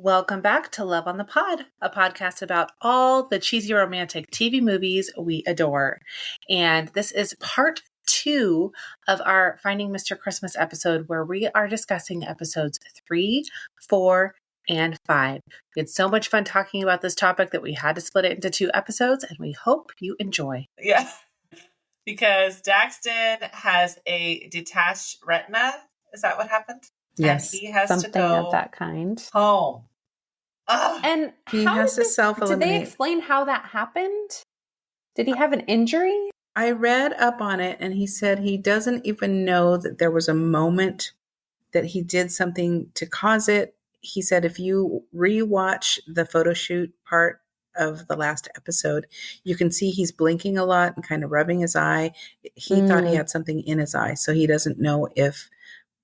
Welcome back to Love on the Pod, a podcast about all the cheesy romantic TV movies we adore. And this is part 2 of our Finding Mr. Christmas episode, where we are discussing episodes 3, 4, and 5. We had so much fun talking about this topic that we had to split it into 2 episodes, and we hope you enjoy. Yeah, because Daxton has a detached retina. Is that what happened? Yes, and he has something to go of that kind. home. Ugh. And He how has did to self-eliminate. Did they explain how that happened? Did he have an injury? I read up on it, and he said he doesn't even know that there was a moment that he did something to cause it. He said if you rewatch the photo shoot part of the last episode, you can see he's blinking a lot and kind of rubbing his eye. He thought he had something in his eye, so he doesn't know if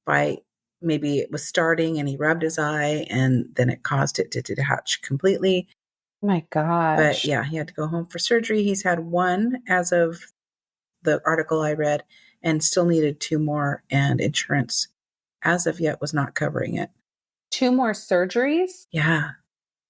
by maybe it was starting and he rubbed his eye and then it caused it to detach completely. Oh my gosh. But yeah, he had to go home for surgery. He's had 1 as of the article I read and still needed 2 more, and insurance as of yet was not covering it. 2 more surgeries? Yeah.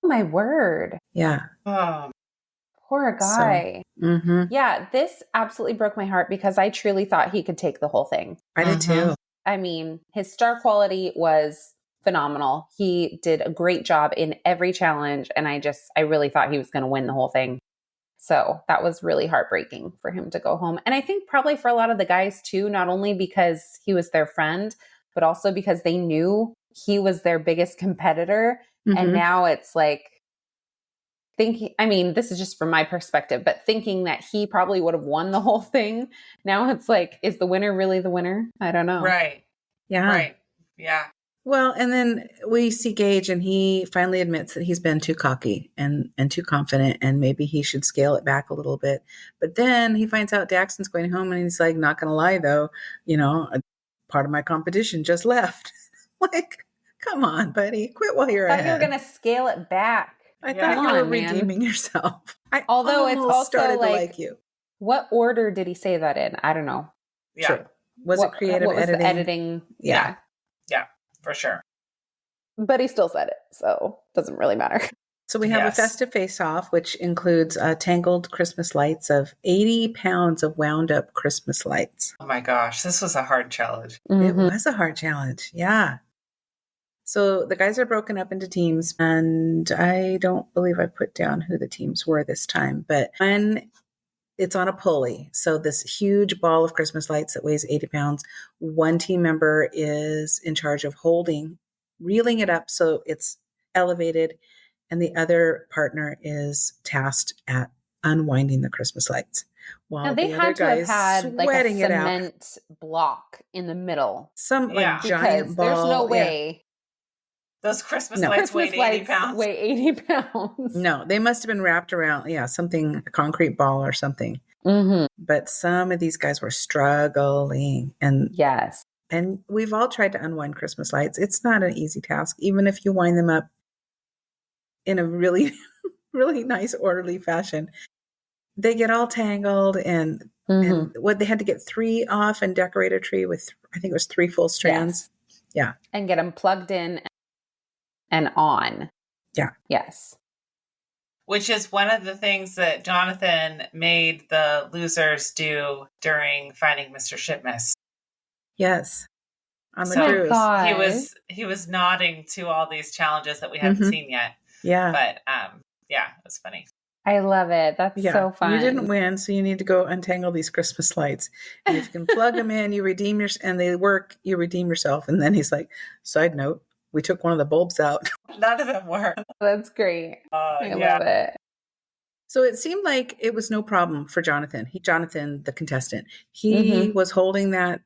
Oh my word. Yeah. Poor guy. So, Yeah, this absolutely broke my heart because I truly thought he could take the whole thing. I did too. I mean, his star quality was phenomenal. He did a great job in every challenge, and I really thought he was going to win the whole thing. So that was really heartbreaking for him to go home. And I think probably for a lot of the guys too, not only because he was their friend, but also because they knew he was their biggest competitor. And now it's like, this is just from my perspective, but thinking that he probably would have won the whole thing. Now it's like, is the winner really the winner? I don't know. Right. Yeah. Right. Yeah. Well, and then we see Gage, and he finally admits that he's been too cocky and too confident, and maybe he should scale it back a little bit. But then he finds out Daxton's going home, and he's like, not going to lie, though, a part of my competition just left. Like, come on, buddy, quit while you're ahead. I thought you were going to scale it back. I thought you were redeeming yourself. Although it's also started to like, like you. What order did he say that in? I don't know. Yeah. True. Was it creative editing? Was the editing? Yeah. Yeah, for sure. But he still said it, so it doesn't really matter. So we have a festive face-off, which includes tangled Christmas lights of 80 pounds of wound-up Christmas lights. Oh my gosh, this was a hard challenge. It was a hard challenge, yeah. So the guys are broken up into teams, and I don't believe I put down who the teams were this time, but it's on a pulley. So this huge ball of Christmas lights that weighs 80 pounds, one team member is in charge of reeling it up so it's elevated, and the other partner is tasked at unwinding the Christmas lights. While now they the had other to have guy's had like a sweating it out. cement block in the middle. Some like Because giant ball. there's no way. Those Christmas lights weighed 80 pounds. Weigh 80 pounds. No, they must have been wrapped around, something, a concrete ball or something. But some of these guys were struggling. And yes. And we've all tried to unwind Christmas lights. It's not an easy task, even if you wind them up in a really, really nice, orderly fashion. They get all tangled, and they had to get 3 off and decorate a tree with, I think it was 3 full strands. Yes. Yeah. And get them plugged in and on. Yeah. Yes. Which is one of the things that Jonathan made the losers do during Finding Mr. Shipmas. Yes. On the cruise. He was nodding to all these challenges that we haven't seen yet. Yeah. But it was funny. I love it. That's so fun. You didn't win, so you need to go untangle these Christmas lights. And if you can plug them in, you redeem and they work, you redeem yourself. And then he's like, side note, we took one of the bulbs out. None of them were. That's great. I love it. So it seemed like it was no problem for Jonathan. Jonathan, the contestant, he was holding that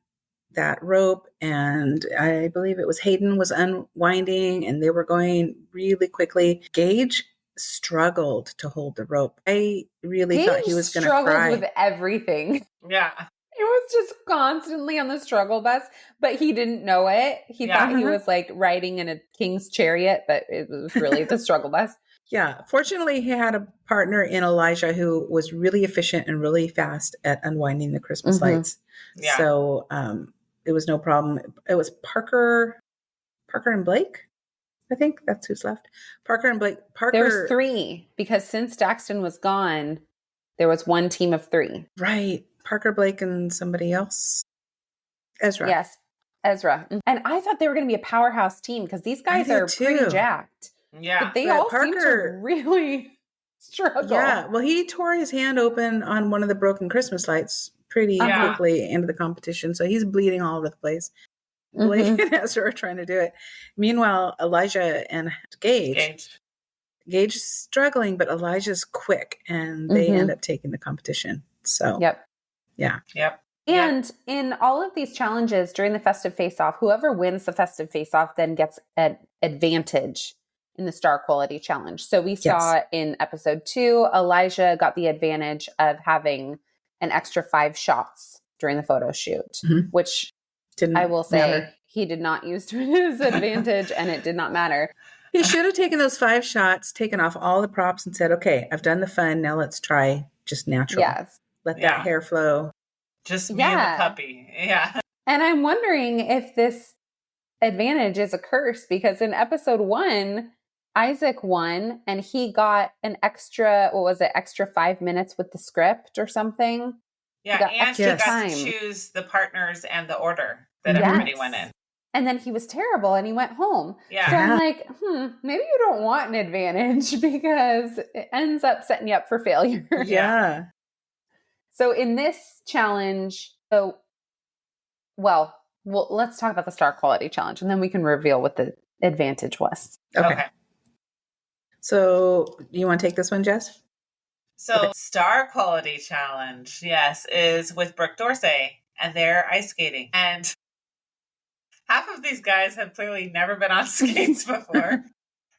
rope, and I believe it was Hayden was unwinding, and they were going really quickly. Gage struggled to hold the rope. I really thought he was going to cry. Struggled with everything. Yeah. He was just constantly on the struggle bus, but he didn't know it. He thought he was like riding in a king's chariot, but it was really the struggle bus. Yeah. Fortunately, he had a partner in Elijah who was really efficient and really fast at unwinding the Christmas lights. Yeah. So it was no problem. It was Parker and Blake, I think that's who's left. Parker and Blake. Parker. There's 3 because since Daxton was gone, there was one team of 3. Right. Parker, Blake, and somebody else. Ezra. Yes, Ezra. And I thought they were going to be a powerhouse team because these guys are pretty jacked. Yeah. But they all seem to really struggle. Yeah. Well, he tore his hand open on one of the broken Christmas lights pretty quickly into the competition. So he's bleeding all over the place. Blake and Ezra are trying to do it. Meanwhile, Elijah and Gage is struggling, but Elijah's quick, and they end up taking the competition. So, yeah. And in all of these challenges during the festive face-off, whoever wins the festive face-off then gets an advantage in the star quality challenge. So we saw in episode 2, Elijah got the advantage of having an extra 5 shots during the photo shoot, which I will say he did not use to his advantage, and it did not matter. He should have taken those 5 shots, taken off all the props, and said, okay, I've done the fun. Now let's try just natural. Yes. Let that hair flow. Just me and the puppy. Yeah. And I'm wondering if this advantage is a curse, because in episode 1, Isaac won and he got an extra, extra 5 minutes with the script or something. Yeah, and he got to choose the partners and the order that everybody went in. And then he was terrible and he went home. Yeah. So I'm like, maybe you don't want an advantage because it ends up setting you up for failure. Yeah. So in this challenge, let's talk about the star quality challenge and then we can reveal what the advantage was. Okay. So you want to take this one, Jess? So star quality challenge, yes, is with Brooke Dorsey and they're ice skating. And half of these guys have clearly never been on skates before.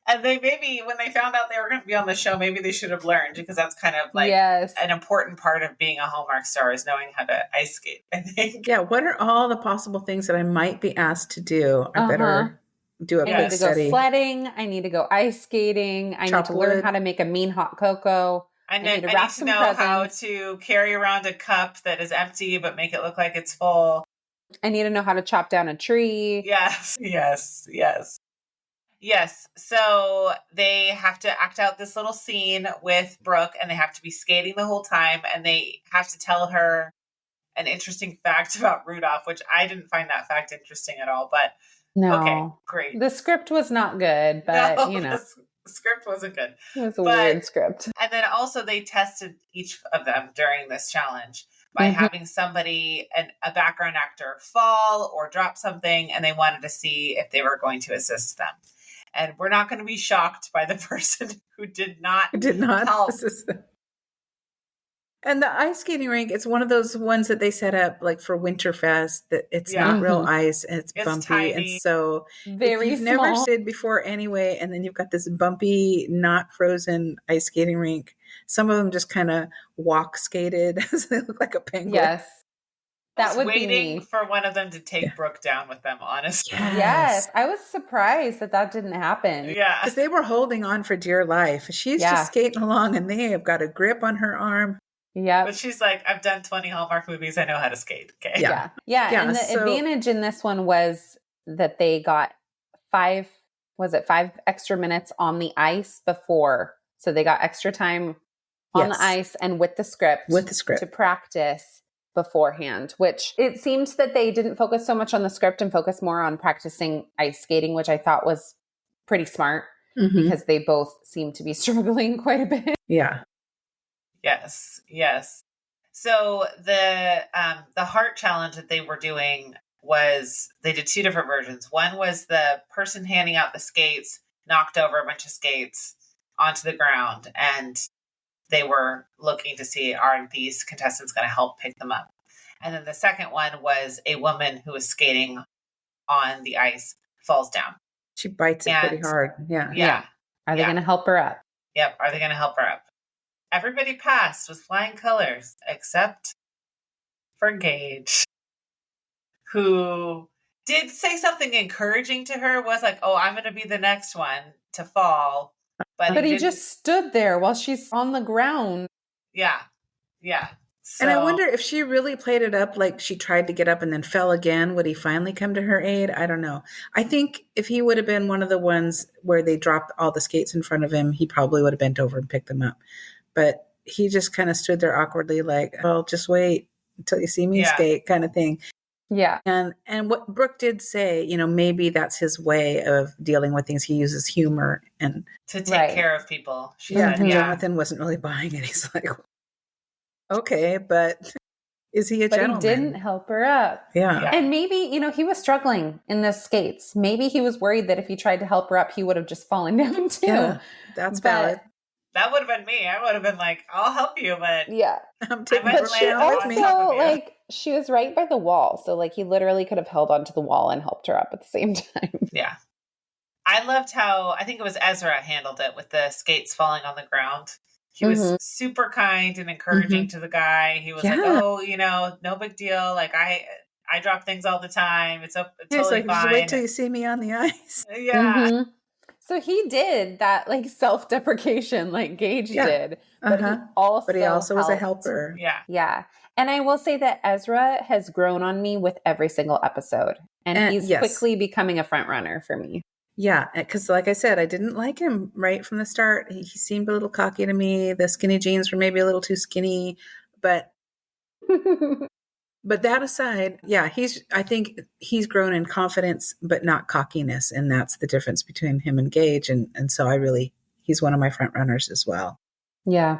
And they maybe, when they found out they were going to be on the show, maybe they should have learned, because that's kind of like an important part of being a Hallmark star is knowing how to ice skate, I think. Yeah, what are all the possible things that I might be asked to do? I better do a quick study. I need to go sledding. I need to go ice skating. I need to learn how to make a mean hot cocoa. I need to know how to carry around a cup that is empty but make it look like it's full. I need to know how to chop down a tree. Yes. So they have to act out this little scene with Brooke and they have to be skating the whole time and they have to tell her an interesting fact about Rudolph, which I didn't find that fact interesting at all, but okay, great. The script was not good, but the script wasn't good. It was a weird script. And then also they tested each of them during this challenge by having somebody, a background actor, fall or drop something, and they wanted to see if they were going to assist them. And we're not going to be shocked by the person who did not help. Assist them. And the ice skating rink, it's one of those ones that they set up like for Winterfest, that it's not real ice and it's bumpy. Tiny. And so very if you've never slid before anyway, and then you've got this bumpy, not frozen ice skating rink. Some of them just kind of walk skated as they look like a penguin. Yes. That would be me. For one of them to take Brooke down with them, honestly. Yes. I was surprised that didn't happen. Yeah. Because they were holding on for dear life. She's just skating along and they have got a grip on her arm. Yeah. But she's like, I've done 20 Hallmark movies. I know how to skate. Okay. Yeah. And the advantage in this one was that they got 5 extra minutes on the ice before. So they got extra time on the ice and with the script to practice beforehand, which it seemed that they didn't focus so much on the script and focus more on practicing ice skating, which I thought was pretty smart because they both seem to be struggling quite a bit. Yeah. Yes. So the heart challenge that they were doing was, they did 2 different versions. One was the person handing out the skates knocked over a bunch of skates onto the ground, and they were looking to see, are these contestants going to help pick them up? And then the second one was a woman who was skating on the ice falls down. She bites it pretty hard. Yeah. Are they going to help her up? Yep. Are they going to help her up? Everybody passed with flying colors except for Gage, who did say something encouraging to her, was like, oh, I'm going to be the next one to fall. But he just stood there while she's on the ground. Yeah. So, And I wonder if she really played it up like she tried to get up and then fell again, would he finally come to her aid? I don't know. I think if he would have been one of the ones where they dropped all the skates in front of him, he probably would have bent over and picked them up. But he just kind of stood there awkwardly like, well, just wait until you see me skate kind of thing. Yeah. And what Brooke did say, maybe that's his way of dealing with things. He uses humor and to take care of people. She said, Jonathan wasn't really buying it. He's like, okay, but is he a gentleman? But he didn't help her up. Yeah. And maybe, he was struggling in the skates. Maybe he was worried that if he tried to help her up, he would have just fallen down too. Yeah, that's valid. That would have been me. I would have been like, I'll help you, but I'm taking but she also, she was right by the wall. So he literally could have held onto the wall and helped her up at the same time. Yeah. I loved how, I think it was Ezra handled it with the skates falling on the ground. He was super kind and encouraging to the guy. He was like, oh, no big deal. Like I drop things all the time. It's totally fine. Just wait till you see me on the ice. Yeah. So he did that self-deprecation Gage did, but he also was a helper. Yeah. Yeah. And I will say that Ezra has grown on me with every single episode, and he's quickly becoming a front runner for me. Yeah, because like I said, I didn't like him right from the start. He seemed a little cocky to me. The skinny jeans were maybe a little too skinny, but that aside, I think he's grown in confidence, but not cockiness. And that's the difference between him and Gage. And so he's one of my front runners as well. Yeah.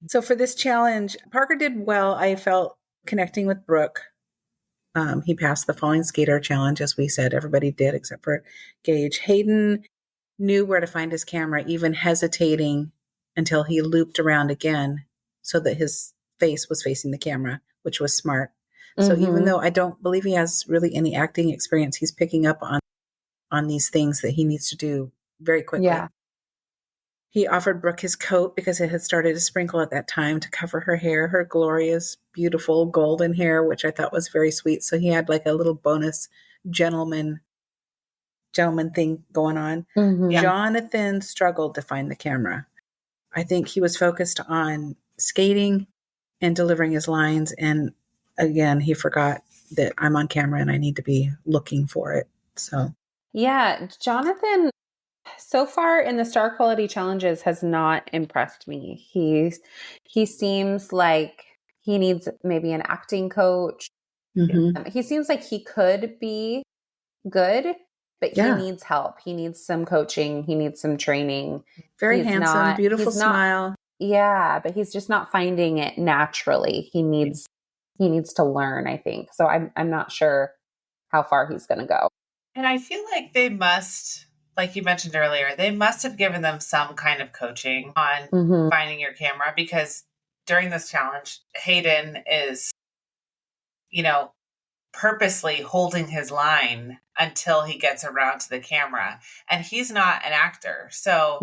So for this challenge, Parker did well. I felt connecting with Brooke. He passed the falling skater challenge, as we said. Everybody did except for Gage. Hayden knew where to find his camera, even hesitating until he looped around again so that his face was facing the camera, which was smart. So even though I don't believe he has really any acting experience, he's picking up on these things that he needs to do very quickly. Yeah. He offered Brooke his coat because it had started to sprinkle at that time to cover her hair, her glorious, beautiful golden hair, which I thought was very sweet. So he had a little bonus gentleman thing going on. Jonathan struggled to find the camera. I think he was focused on skating and delivering his lines. And again, he forgot that I'm on camera and I need to be looking for it. So, yeah, Jonathan, so far in the star quality challenges, has not impressed me. He seems like he needs maybe an acting coach. He seems like he could be good, but he needs help. He needs some coaching. He needs some training. Very handsome, beautiful smile. Yeah, but he's just not finding it naturally. He needs to learn, I think. So I'm not sure how far he's going to go. And I feel like they must, like you mentioned earlier, they must have given them some kind of coaching on finding your camera, because during this challenge, Hayden is, purposely holding his line until he gets around to the camera. And he's not an actor. So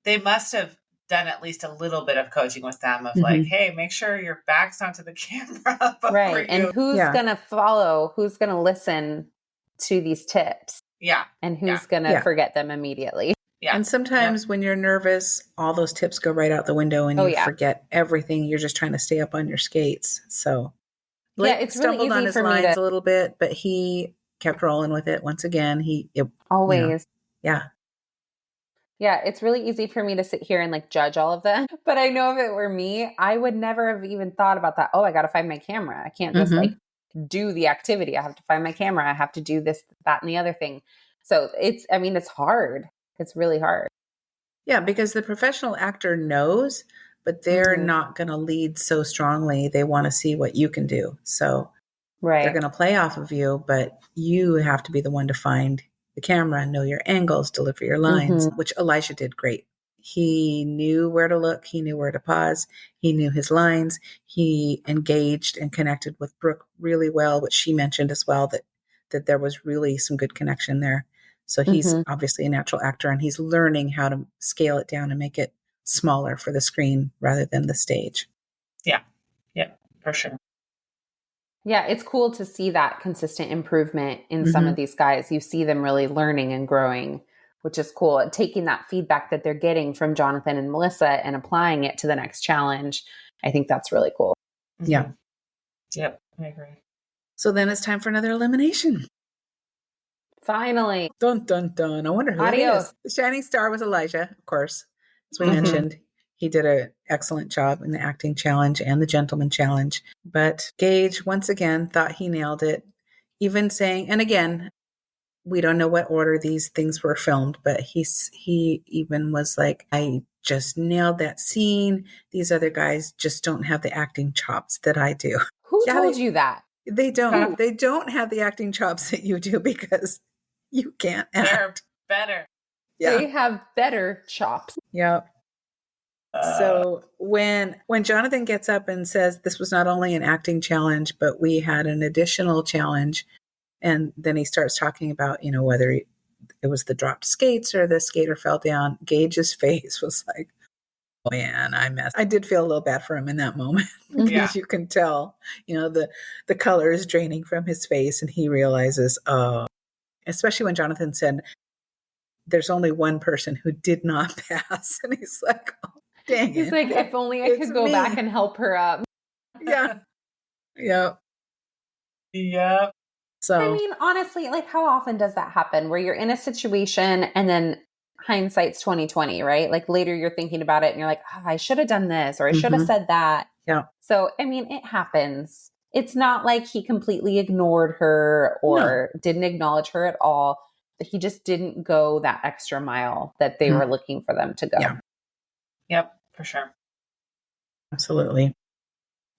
they must have done at least a little bit of coaching with them of hey, make sure your back's onto the camera. Right. And who's going to follow, who's going to listen to these tips? Yeah. And who's going to forget them immediately? Yeah. And sometimes when you're nervous, all those tips go right out the window and you forget everything. You're just trying to stay up on your skates. So Blake it's stumbled really easy on his for me lines a little bit, but he kept rolling with it once again. Always. Yeah, it's really easy for me to sit here and judge all of them. But I know if it were me, I would never have even thought about that. Oh, I got to find my camera. I can't just do the activity. I have to find my camera. I have to do this, that, and the other thing. So it's hard. It's really hard. Yeah, because the professional actor knows, but they're not going to lead so strongly. They want to see what you can do. So they're going to play off of you, but you have to be the one to find the camera, know your angles, deliver your lines, which Elijah did great. He knew where to look. He knew where to pause. He knew his lines. He engaged and connected with Brooke really well, which she mentioned as well, that there was really some good connection there. So he's obviously a natural actor, and he's learning how to scale it down and make it smaller for the screen rather than the stage. Yeah. Yeah, for sure. Yeah, it's cool to see that consistent improvement in some of these guys. You see them really learning and growing, which is cool. And taking that feedback that they're getting from Jonathan and Melissa and applying it to the next challenge I think that's really cool. Yeah. Yep, I agree. So then it's time for another elimination. Finally. Dun, dun, dun. I wonder who it is. The shining star was Elijah, of course. As we mentioned, he did an excellent job in the acting challenge and the gentleman challenge. But Gage, once again, thought he nailed it. Even saying, and again, we don't know what order these things were filmed, but he even was like, I just nailed that scene. These other guys just don't have the acting chops that I do. Who told you that? They don't. They don't have the acting chops that you do because you can't act. They're better. Yeah. They have better chops. Yeah. So when Jonathan gets up and says this was not only an acting challenge, but we had an additional challenge, and then he starts talking about, whether it was the dropped skates or the skater fell down, Gage's face was like, oh man, I did feel a little bad for him in that moment because you can tell, the color is draining from his face, and he realizes, especially when Jonathan said, there's only one person who did not pass. And he's like, oh, dang He's it. like, if only I could go back and help her up. Yeah. Yeah. Yeah. So, I mean, honestly, like how often does that happen where you're in a situation and then hindsight's 2020, right? Like later you're thinking about it and you're like, I should have done this or I should have said that. Yeah. So, I mean, it happens. It's not like he completely ignored her or didn't acknowledge her at all. He just didn't go that extra mile that they were looking for them to go. Yeah. Yep, for sure. Absolutely.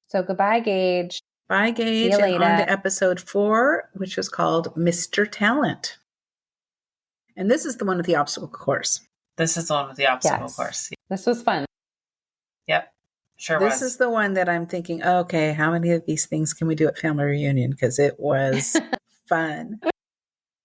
So goodbye, Gage. Bye, Gage. See you later. And on to episode 4, which was called Mr. Talent. And this is the one with the obstacle course. This is the one with the obstacle course. This was fun. Yep. Sure This is the one that I'm thinking, okay, how many of these things can we do at family reunion? Because it was fun.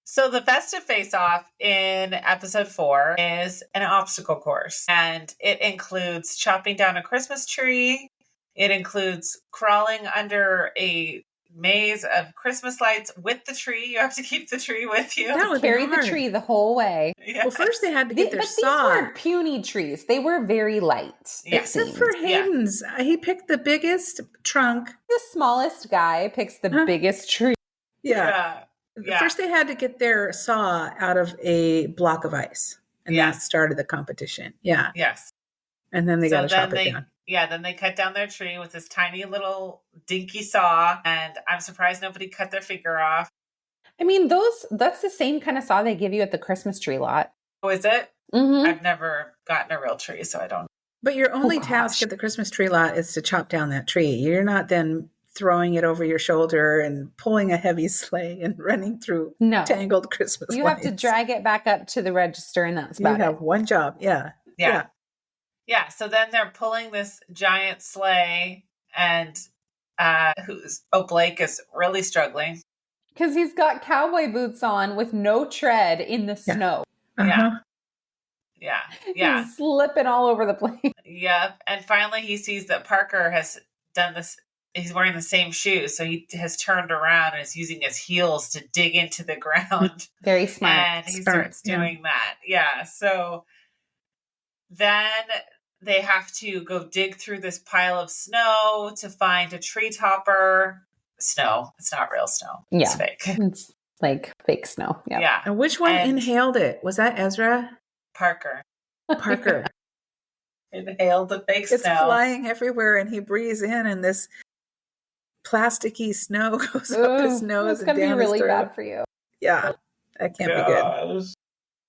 So the festive face-off in episode 4 is an obstacle course, and it includes chopping down a Christmas tree. It includes crawling under a maze of Christmas lights with the tree. You have to keep the tree with you. That would Carry be hard. the tree the whole way. Yes. Well, first they had to get their But saw. these weren't puny trees. They were very light. Except for Hayden's. He picked the biggest trunk. The smallest guy picks the biggest tree. Yeah. First they had to get their saw out of a block of ice. And that started the competition. Yeah. Yes. And then they got to chop it down. Yeah, then they cut down their tree with this tiny little dinky saw, and I'm surprised nobody cut their finger off. I mean, that's the same kind of saw they give you at the Christmas tree lot. Oh, is it? Mm-hmm. I've never gotten a real tree, so I don't know. But your only task at the Christmas tree lot is to chop down that tree. You're not then throwing it over your shoulder and pulling a heavy sleigh and running through tangled Christmas lights. You have to drag it back up to the register, and that's about it. You have one job. Yeah. Yeah, so then they're pulling this giant sleigh, and Blake is really struggling. Because he's got cowboy boots on with no tread in the snow. Uh-huh. Yeah. He's slipping all over the place. Yep. And finally he sees that Parker has done this. He's wearing the same shoes. So he has turned around and is using his heels to dig into the ground. Very smart. And he starts doing that. Yeah. So then they have to go dig through this pile of snow to find a tree topper. Snow. It's not real snow. Yeah. It's fake. It's like fake snow. Yeah. And which one inhaled it? Was that Ezra? Parker. Inhaled the fake snow. It's flying everywhere, and he breathes in, and this plasticky snow goes up his nose. It's going to be really bad for you. Yeah. That can't be good.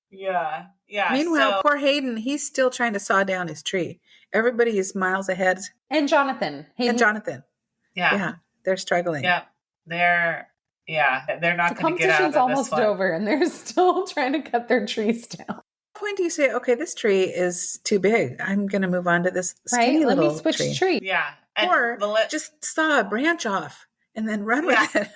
Yeah. Meanwhile, poor Hayden, he's still trying to saw down his tree. Everybody is miles ahead. And Jonathan. Yeah. They're struggling. Yeah. They're not going to get out of this one. The competition's almost over, and they're still trying to cut their trees down. What point do you say, okay, this tree is too big, I'm going to move on to this skinny little Let me switch tree. Yeah. And or just saw a branch off and then run with it.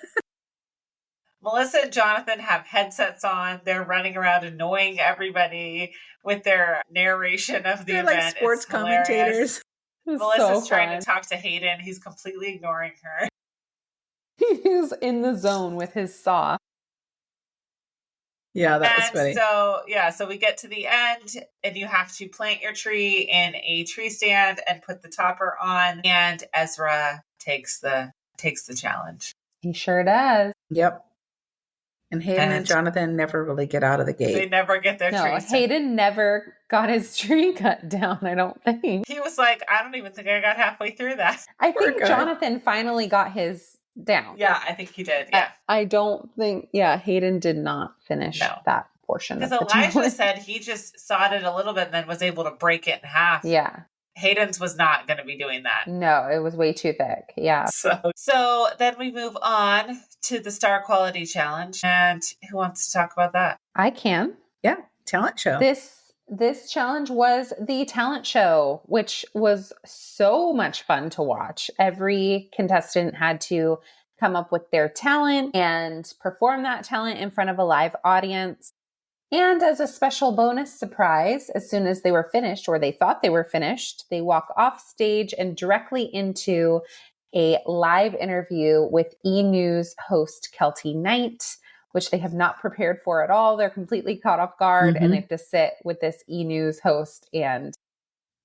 Melissa and Jonathan have headsets on. They're running around annoying everybody with their narration of the event. Like sports commentators. Melissa's trying to talk to Hayden. He's completely ignoring her. He's in the zone with his saw. Yeah, that was And funny. so we get to the end, and you have to plant your tree in a tree stand and put the topper on. And Ezra takes the challenge. He sure does. Yep. And Hayden and Jonathan never really get out of the They gate. never get their trees. Hayden never got his tree cut down, I don't think. He was like, I don't even think I got halfway through that. I think Jonathan finally got his down. Yeah, I think he did. Yeah. I don't think, Hayden did not finish that portion. Because Elijah said he just sawed it a little bit and then was able to break it in half. Yeah. Hayden's was not going to be doing that. No, it was way too thick. Yeah. So then we move on to the Star Quality Challenge. And who wants to talk about that? I can. Yeah, talent show. This challenge was the talent show, which was so much fun to watch. Every contestant had to come up with their talent and perform that talent in front of a live audience. And as a special bonus surprise, as soon as they were finished, or they thought they were finished, they walk off stage and directly into a live interview with E! News host Kelty Knight, which they have not prepared for at all. They're completely caught off guard, and they have to sit with this E! News host and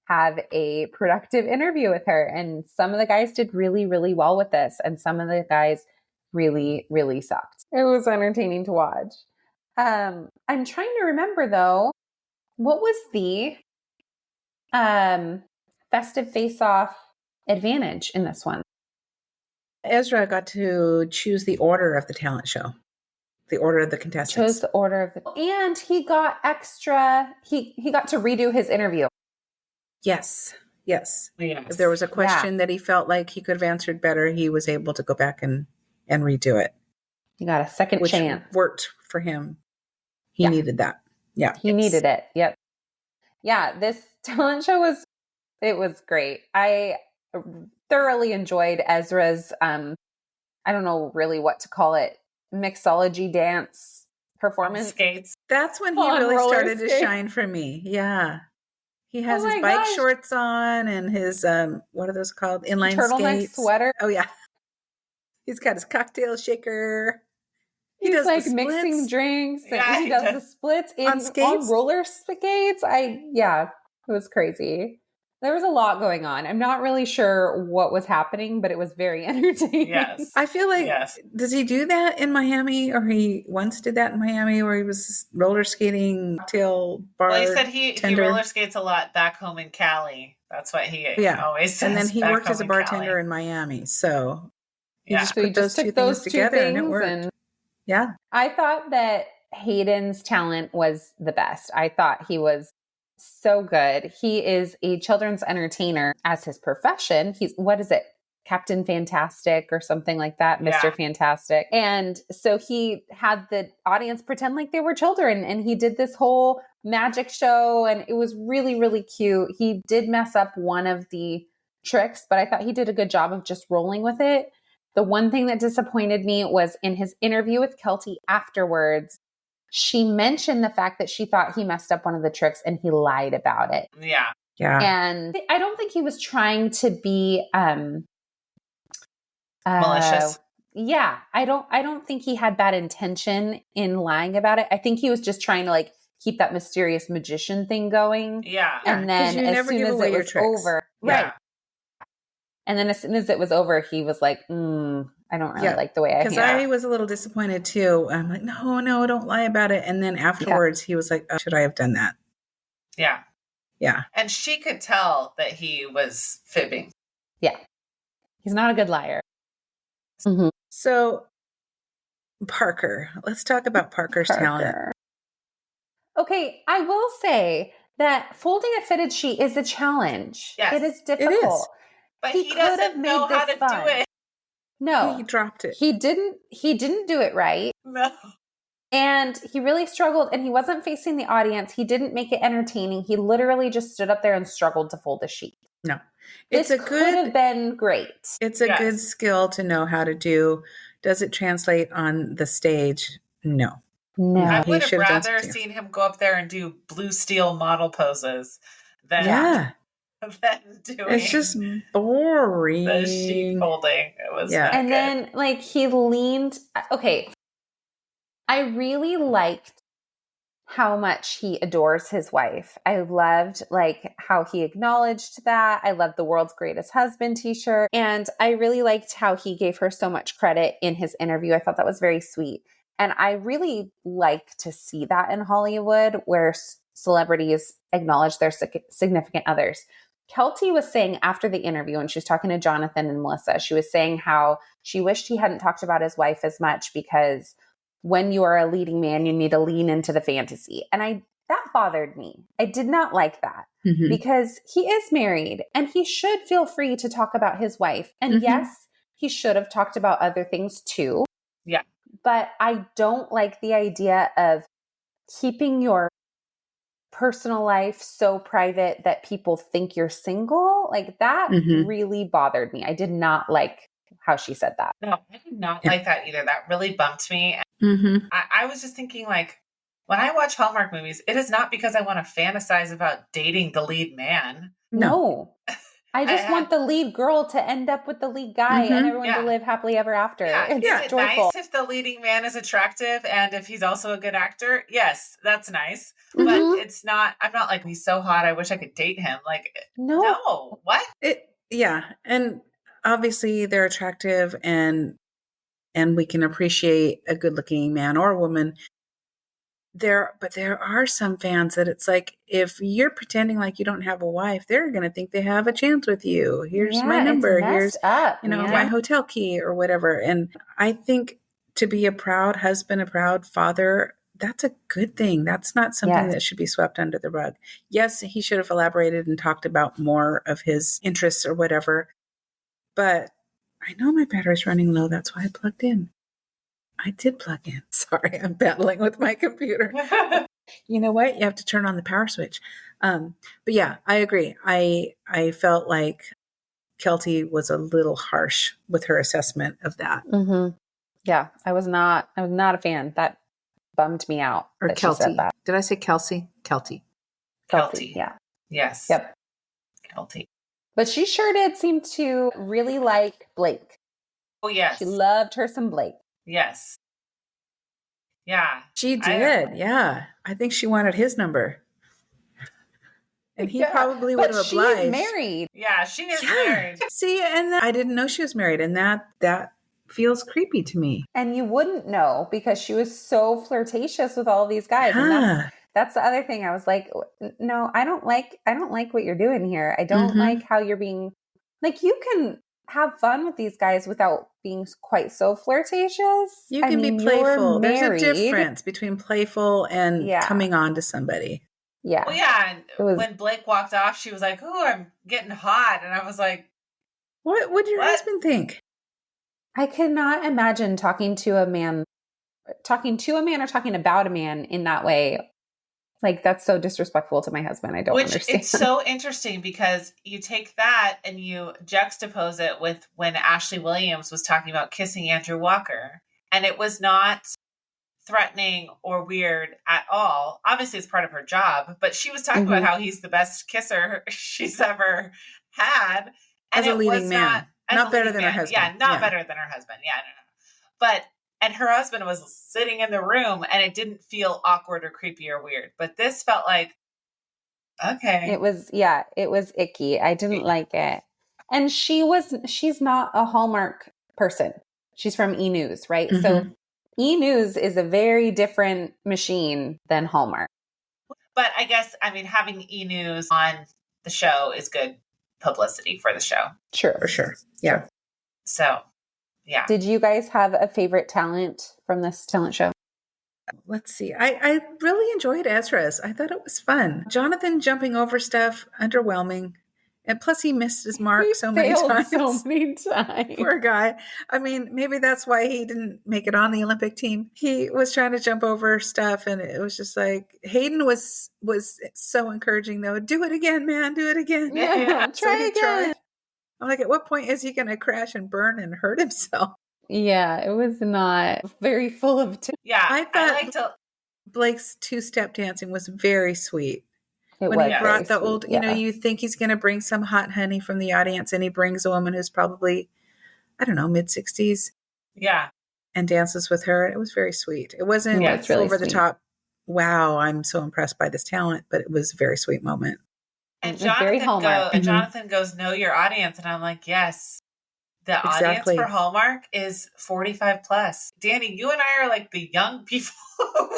have a productive interview with her. And some of the guys did really, really well with this, and some of the guys really, really sucked. It was entertaining to watch. I'm trying to remember though, what was the festive face-off advantage in this one? Ezra got to choose the order of the talent show, the order of the contestants. Chose the order of the, and he got extra. He got to redo his interview. Yes. If there was a question that he felt like he could have answered better, he was able to go back and redo it. He got a second chance. Worked for him. He needed that. Yeah. He needed it. Yep. Yeah. This talent show was great. I thoroughly enjoyed Ezra's, I don't know really what to call it, mixology dance performance. Skates. That's when he really started to shine for me. Yeah. He has his bike shorts on and his, what are those called? Inline turtleneck skates. Sweater. Oh, yeah. He's got his cocktail shaker. He does like mixing drinks, and he does the splits on roller skates. It was crazy. There was a lot going on. I'm not really sure what was happening, but it was very entertaining. Yes. I feel like, does he do that in Miami? Or he once did that in Miami where he was roller skating, cocktail bar. Well, he said he roller skates a lot back home in Cali. That's what he always says. And then he worked as a bartender in Miami. So he just put those two things together and it worked. Yeah. I thought that Hayden's talent was the best. I thought he was so good. He is a children's entertainer as his profession. He's, what is it? Captain Fantastic or something like that, Mr. Fantastic. And so he had the audience pretend like they were children, and he did this whole magic show, and it was really, really cute. He did mess up one of the tricks, but I thought he did a good job of just rolling with it. The one thing that disappointed me was in his interview with Kelty afterwards, she mentioned the fact that she thought he messed up one of the tricks and he lied about it. Yeah. And I don't think he was trying to be malicious. Yeah. I don't think he had bad intention in lying about it. I think he was just trying to like keep that mysterious magician thing going. Yeah. And then as soon as it was over, right. And then as soon as it was over, he was like, I don't really like the way I Because I was a little disappointed too. I'm like, no, don't lie about it. And then afterwards, he was like, oh, should I have done that? Yeah. Yeah. And she could tell that he was fibbing. Yeah. He's not a good liar. Mm-hmm. So, Parker. Let's talk about Parker's talent. Okay, I will say that folding a fitted sheet is a challenge. Yes, it is difficult. It is. But he doesn't know how to do it. No. He dropped it. He didn't do it right. No. And he really struggled, and he wasn't facing the audience. He didn't make it entertaining. He literally just stood up there and struggled to fold a sheet. No. This could have been great. It's a good skill to know how to do. Does it translate on the stage? No. I would have rather seen him go up there and do blue steel model poses than doing. It's just boring. The sheet folding. It was and good. then like he leaned. Okay, I really liked how much he adores his wife. I loved like how he acknowledged that. I loved the world's greatest husband t-shirt. And I really liked how he gave her so much credit in his interview. I thought that was very sweet. And I really like to see that in Hollywood where celebrities acknowledge their significant others. Kelty was saying after the interview, and she was talking to Jonathan and Melissa, she was saying how she wished he hadn't talked about his wife as much because when you are a leading man, you need to lean into the fantasy. And that bothered me. I did not like that because he is married and he should feel free to talk about his wife. And yes, he should have talked about other things too. Yeah. But I don't like the idea of keeping your personal life so private that people think you're single. Like that really bothered me. I did not like how she said that. No, I did not like that either. That really bumped me. I was just thinking, like, when I watch Hallmark movies, it is not because I want to fantasize about dating the lead man. No. I just want the lead girl to end up with the lead guy and everyone to live happily ever after. Yeah. It's Is it joyful. nice if the leading man is attractive and if he's also a good actor? Yes, that's nice. But it's not, I'm not like, he's so hot, I wish I could date him. Like, no. What? And obviously they're attractive and we can appreciate a good looking man or woman. But there are some fans that it's like, if you're pretending like you don't have a wife, they're going to think they have a chance with you. Here's my number. Here's my hotel key or whatever. And I think to be a proud husband, a proud father, that's a good thing. That's not something that should be swept under the rug. Yes, he should have elaborated and talked about more of his interests or whatever. But I know my battery's running low. That's why I plugged in. I did plug in. Sorry, I'm battling with my computer. You know what? You have to turn on the power switch. But yeah, I agree. I felt like Kelty was a little harsh with her assessment of that. Yeah, I was not a fan. That bummed me out. Or Kelty. Did I say Kelsey? Kelty. Yeah. Yes. Yep. Kelty. But she sure did seem to really like Blake. Oh, yes. She loved her some Blake. Yes. Yeah. She did. Yeah. I think she wanted his number. And he probably would have obliged. She's married. Yeah, she is married. See, and I didn't know she was married. And that feels creepy to me. And you wouldn't know because she was so flirtatious with all these guys. And that's the other thing. I was like, no, I don't like what you're doing here. I don't like how you're being like, you can have fun with these guys without being quite so flirtatious. You can be playful. There's a difference between playful and coming on to somebody. Yeah. Well, yeah. And when Blake walked off, she was like, "Oh, I'm getting hot," and I was like, "What would your husband think?" I cannot imagine talking to a man or talking about a man in that way. Like, that's so disrespectful to my husband. I don't understand. It's so interesting because you take that and you juxtapose it with when Ashley Williams was talking about kissing Andrew Walker. And it was not threatening or weird at all. Obviously, it's part of her job, but she was talking about how he's the best kisser she's ever had. And as a leading man. Not better than her husband. Yeah, not better than her husband. Yeah, no. And her husband was sitting in the room and it didn't feel awkward or creepy or weird. But this felt like, okay. It was icky. I didn't like it. And she's not a Hallmark person. She's from E! News, right? So E! News is a very different machine than Hallmark. But I guess, having E! News on the show is good publicity for the show. Sure. For sure. Yeah. So, yeah. Did you guys have a favorite talent from this talent show? Let's see. I really enjoyed Ezra's. I thought it was fun. Jonathan jumping over stuff, underwhelming. And plus he missed his mark so many times. Poor guy. Maybe that's why he didn't make it on the Olympic team. He was trying to jump over stuff and it was just like, Hayden was so encouraging though. Do it again, man. Do it again. Yeah. Try again. I'm like, at what point is he going to crash and burn and hurt himself? Yeah, it was not very full of... I thought Blake's two-step dancing was very sweet. He brought the old, you think he's going to bring some hot honey from the audience and he brings a woman who's probably, I don't know, mid-60s. Yeah. And dances with her. It was very sweet. It wasn't over the top wow, I'm so impressed by this talent, but it was a very sweet moment. And It was very Hallmark. Jonathan goes, know your audience. And I'm like, yes, the audience Exactly. for Hallmark is 45 plus. Dani, you and I are like the young people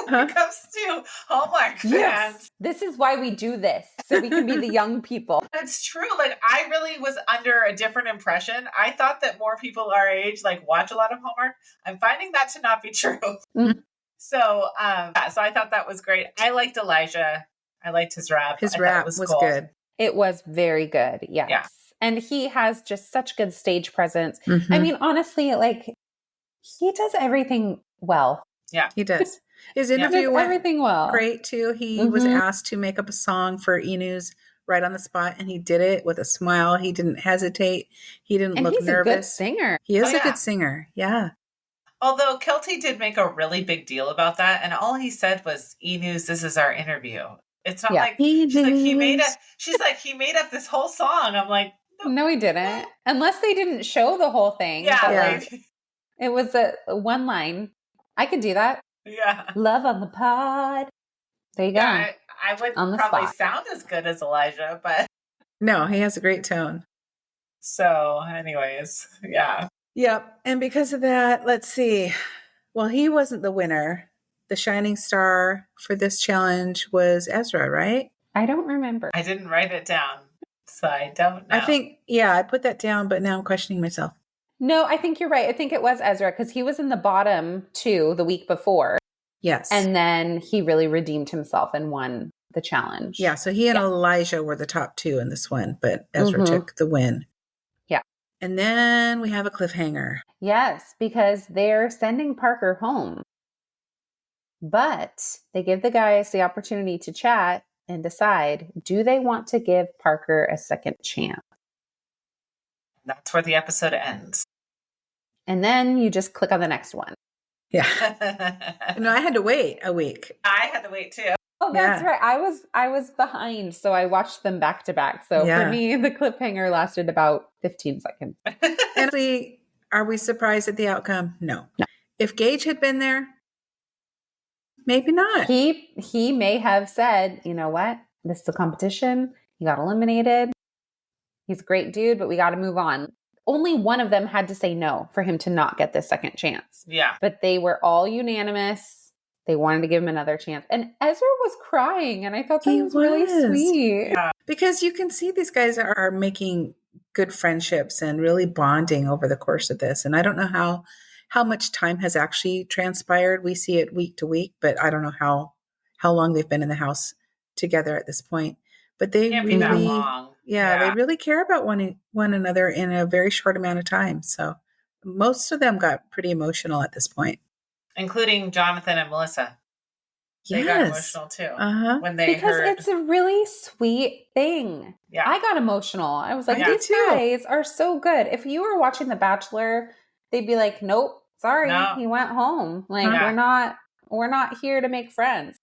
when it comes to Hallmark fans. Yes. This is why we do this. So we can be the young people. It's true. Like, I really was under a different impression. I thought that more people our age like watch a lot of Hallmark. I'm finding that to not be true. Mm. So, so I thought that was great. I liked Elijah. I liked his rap. His I thought rap it was was cool. good. It was very good. Yes. Yeah. And he has just such good stage presence. Mhm. I mean, honestly, like he does everything well. Yeah. He does. His He interview does went everything well. great too. He was Mhm. asked to make up a song for E-News right on the spot, and he did it with a smile. He didn't hesitate. He didn't And look he's a good nervous. singer. He is Oh, a yeah. good singer. Yeah. Although Kelty did make a really big deal about that, and all he said was, "E-News, this is our interview." It's not Yeah. like she's like he made E-News. it. She's like he made up this whole song. I'm like, No, he didn't. Unless they didn't show the whole thing. yeah, But Yeah. like it was a one line. I could do that. yeah, Love on the pod. There you go. yeah. I would On the probably spot. sound as good as Elijah, but No, he has a great tone. so, anyways, yeah. Yep. And because of that, let's see. Well, he wasn't the winner. The shining star for this challenge was Ezra, right? I don't remember. I didn't write it down, so I don't know. I think, yeah, I put that down, but now I'm questioning myself. No, I think you're right. I think it was Ezra because he was in the bottom 2 the week before. Yes. And then he really redeemed himself and won the challenge. Yeah, so he and Elijah were the top 2 in this one, but Ezra Mhm. took the win. Yeah. And then we have a cliffhanger. Yes, because they're sending Parker home. But they give the guys the opportunity to chat and decide, do they want to give Parker a second chance? That's where the episode ends. And then you just click on the next one. Yeah. I No, I had to wait a week. had to wait too. Oh, that's Yeah. right. I was behind, so I watched them back to back. So Yeah. for me, the cliffhanger lasted about 15 seconds. And are we surprised at the outcome? No. No. If Gage had been there, maybe not. He may have said, you know what? This is a competition. He got eliminated. He's a great dude, but we got to move on. Only one of them had to say no for him to not get this second chance. Yeah. But they were all unanimous. They wanted to give him another chance. And Ezra was crying, and I thought that He was really was. sweet. Because you can see these guys are making good friendships and really bonding over the course of this. And I don't know how much time has actually transpired. We see it week to week, but I don't know how long they've been in the house together at this point. But they Can't really, be that long. they really care about one another in a very short amount of time. So most of them got pretty emotional at this point. Including Jonathan and Melissa. They got emotional too. Uh-huh. When they Because heard. it's a really sweet thing. Yeah. I got emotional. I was like, I did these too. guys are so good. If you were watching The Bachelor, they'd be like, nope, sorry, No. he went home. Like Yeah. we're not here to make friends.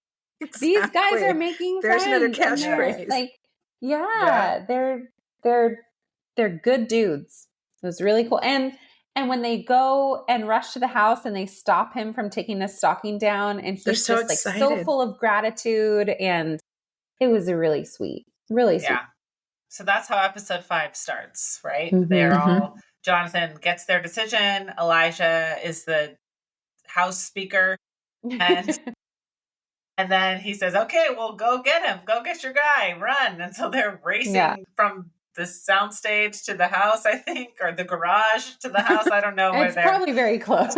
These guys Exactly. are making There's friends. another and they're, catchphrase. like, Yeah. they're good dudes. It was really cool. And when they go and rush to the house and they stop him from taking his stocking down, and They're he's so just like so excited. full of gratitude, and it was a really sweet. Yeah. So that's how episode 5 starts, right? Mhm. They're all, Jonathan gets their decision. Elijah is the house speaker. And and then he says, okay, well, go get him. Go get your guy. Run. And so they're racing from the soundstage to the house, I think, or the garage to the house. I don't know where It's probably very close.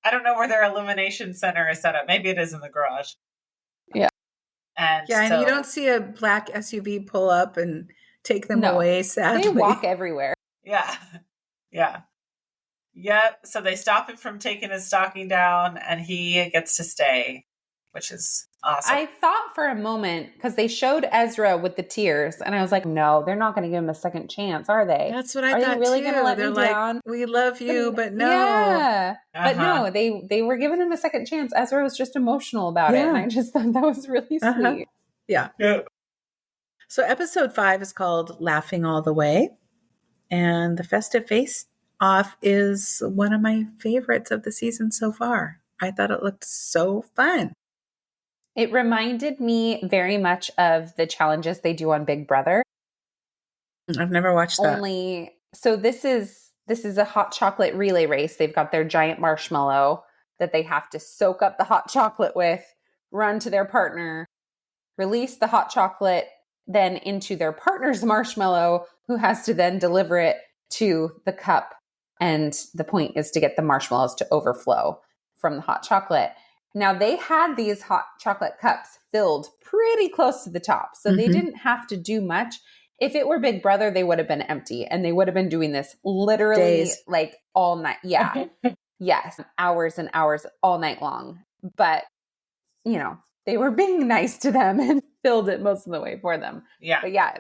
I don't know where their elimination center is set up. Maybe it is in the garage. Yeah. And and you don't see a black SUV pull up and take them No. away, sadly. They walk everywhere. Yeah. Yeah. Yep. So they stop him from taking his stocking down and he gets to stay, which is awesome. I thought for a moment, because they showed Ezra with the tears, and I was like, no, they're not going to give him a second chance, are they? That's what I Are thought you really too. going to let They're me like, down? we love you, but no. Yeah. But Uh-huh. no, they were giving him a second chance. Ezra was just emotional about it. Yeah. And I just thought that was really Uh-huh. sweet. Yeah. Yeah. So episode 5 is called Laughing All the Way. And the festive face off is one of my favorites of the season so far. I thought it looked so fun. It reminded me very much of the challenges they do on Big Brother. I've never watched that. Only, so this is a hot chocolate relay race. They've got their giant marshmallow that they have to soak up the hot chocolate with, run to their partner, release the hot chocolate then into their partner's marshmallow, who has to then deliver it to the cup. And the point is to get the marshmallows to overflow from the hot chocolate. Now, they had these hot chocolate cups filled pretty close to the top, so they didn't have to do much. If it were Big Brother, they would have been empty, and they would have been doing this literally Days. like all night. Yeah. Yes. Hours and hours all night long. But, you know, they were being nice to them and filled it most of the way for them. Yeah. But yeah,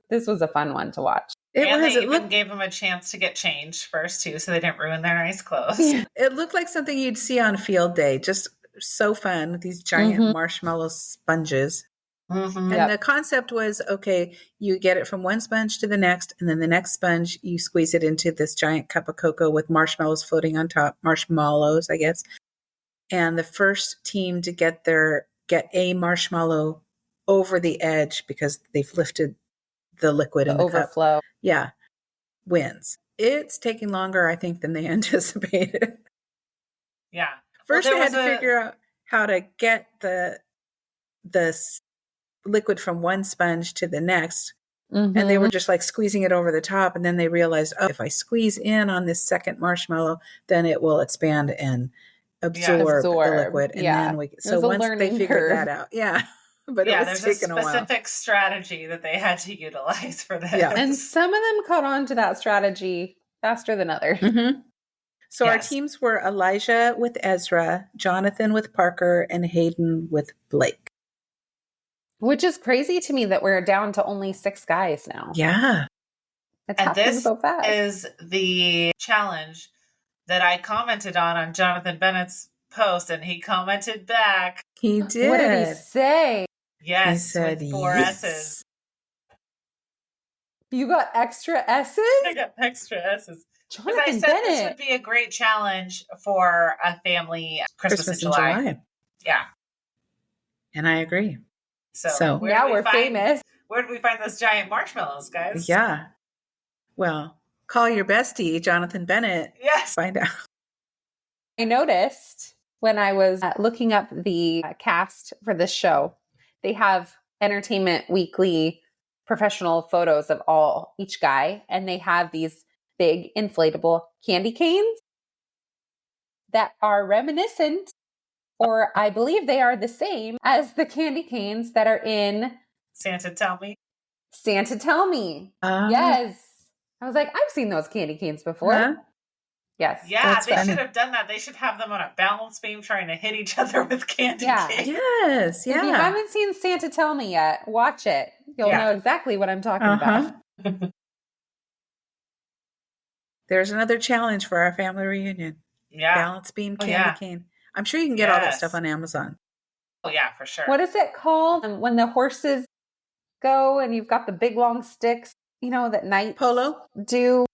this was a fun one to watch. They even gave them a chance to get changed first too, so they didn't ruin their nice clothes. Yeah. It looked like something you'd see on field day. Just so fun with these giant marshmallow sponges. And the concept was, okay, you get it from one sponge to the next, and then the next sponge, you squeeze it into this giant cup of cocoa with marshmallows floating on top, marshmallows, I guess. And the first team to get a marshmallow over the edge because they've lifted the liquid in the overflow. Cup. Yeah. Wins. It's taking longer, I think, than they anticipated. Yeah. First, they had to figure out how to get the liquid from one sponge to the next. And they were just like squeezing it over the top. And then they realized, oh, if I squeeze in on this second marshmallow, then it will expand and absorb the liquid. And then once they figured that out. Yeah. But it was taking a while. There's a specific strategy that they had to utilize for this. Yeah. And some of them caught on to that strategy faster than others. So our teams were Elijah with Ezra, Jonathan with Parker, and Hayden with Blake. Which is crazy to me that we're down to only 6 guys now. Yeah. It's happening so fast. Is the challenge that I commented on Jonathan Bennett's post, and he commented back. He did. What did he say? Yes, he said with 4 S's. You got extra S's? I got extra S's. Jonathan I said Bennett. This would be a great challenge for a family Christmas in July. Yeah. And I agree. So now we're famous. Where did we find those giant marshmallows, guys? Yeah. Well, call your bestie, Jonathan Bennett. Yes. Find out. I noticed when I was looking up the cast for this show, they have Entertainment Weekly professional photos of each guy, and they have these big inflatable candy canes that are reminiscent, or I believe they are the same as the candy canes that are in Santa Tell Me. Santa Tell Me. Yes. I was like, I've seen those candy canes before. Huh? Yes. Yeah, they should have done that. They should have them on a balance beam trying to hit each other with candy canes. Yes. Yeah. If you haven't seen Santa Tell Me yet, watch it. You'll know exactly what I'm talking about. There's another challenge for our family reunion. Yeah. Balance beam candy cane. I'm sure you can get all that stuff on Amazon. Oh, yeah, for sure. What is it called? When the horses go and you've got the big long sticks, that knights Polo do.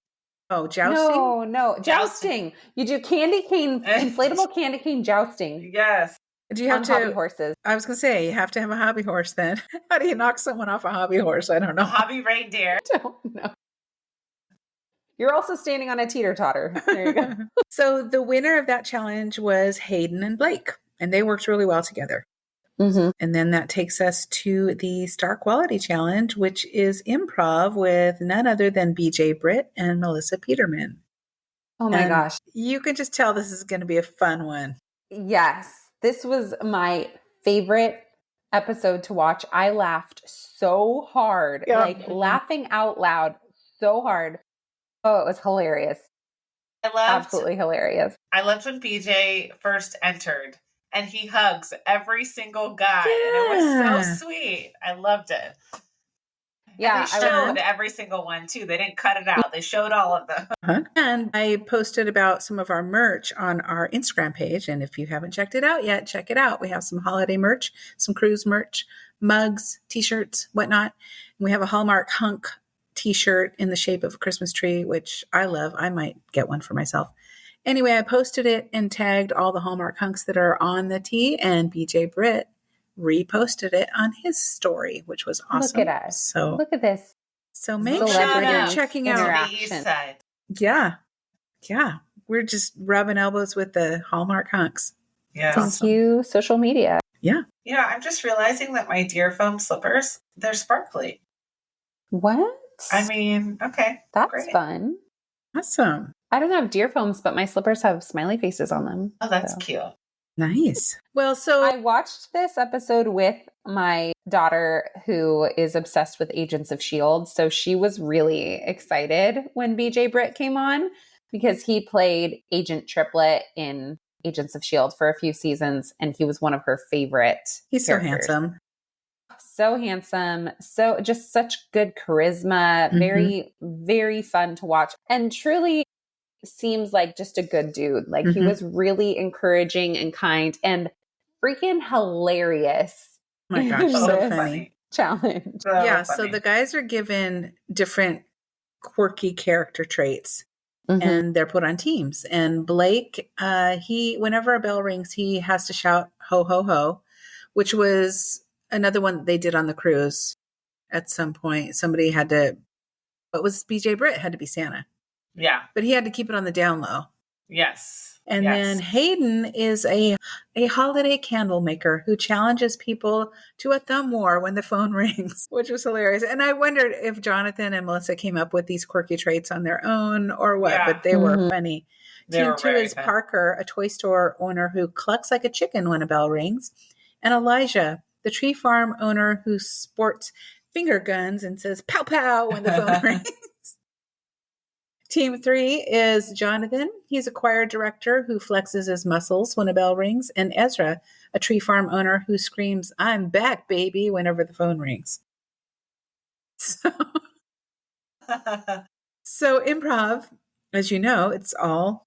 Oh, jousting? No. Jousting. You do candy cane, inflatable candy cane jousting. Yes. Do you have hobby horses? I was going to say, you have to have a hobby horse then. How do you knock someone off a hobby horse? I don't know. A hobby reindeer. I don't know. You're also standing on a teeter-totter. There you go. So the winner of that challenge was Hayden and Blake, and they worked really well together. And then that takes us to the Star Quality Challenge, which is improv with none other than BJ Britt and Melissa Peterman. Oh my gosh. You can just tell this is going to be a fun one. Yes. This was my favorite episode to watch. I laughed so hard, laughing out loud so hard. Oh, it was hilarious. Absolutely hilarious. I loved when BJ first entered and he hugs every single guy. And it was so sweet. I loved it. Yeah. And they showed every single one too. They didn't cut it out. They showed all of them. And I posted about some of our merch on our Instagram page. And if you haven't checked it out yet, check it out. We have some holiday merch, some cruise merch, mugs, t-shirts, whatnot. And we have a Hallmark hunk t-shirt in the shape of a Christmas tree, which I love. I might get one for myself. Anyway, I posted it and tagged all the Hallmark hunks that are on the tee, and BJ Britt reposted it on his story, which was awesome. Look at us. So look at this. So make sure you're checking out the east side. Yeah. Yeah. We're just rubbing elbows with the Hallmark hunks. Yeah. Thank you, social media. Yeah. You know, I'm just realizing that my deer foam slippers, they're sparkly. What? I mean, okay. That's great. fun. Awesome. I don't have deer foams, but my slippers have smiley faces on them. Oh, that's cute. Nice. Well, so I watched this episode with my daughter who is obsessed with Agents of S.H.I.E.L.D. So she was really excited when BJ Britt came on because he played Agent Triplet in Agents of S.H.I.E.L.D. for a few seasons, and he was one of her favorite he's characters. so handsome. So handsome. So just such good charisma. Very, very fun to watch. And truly seems like just a good dude. Like he was really encouraging and kind and freaking hilarious. Oh my gosh, so funny. Challenge. So the guys are given different quirky character traits and they're put on teams. And Blake, he whenever a bell rings, he has to shout ho ho ho, which was another one that they did on the cruise at some point. Somebody had to, what was BJ Britt had to be Santa. Yeah. But he had to keep it on the down low. Yes. And then Hayden is a holiday candle maker who challenges people to a thumb war when the phone rings, which was hilarious. And I wondered if Jonathan and Melissa came up with these quirky traits on their own or what, but they were funny. Team 2 is fun. Parker, a toy store owner who clucks like a chicken when a bell rings. And Elijah, the tree farm owner who sports finger guns and says pow pow when the phone rings. Team 3 is Jonathan. He's a choir director who flexes his muscles when a bell rings. And Ezra, a tree farm owner who screams, "I'm back, baby," whenever the phone rings. So improv, as you know, it's all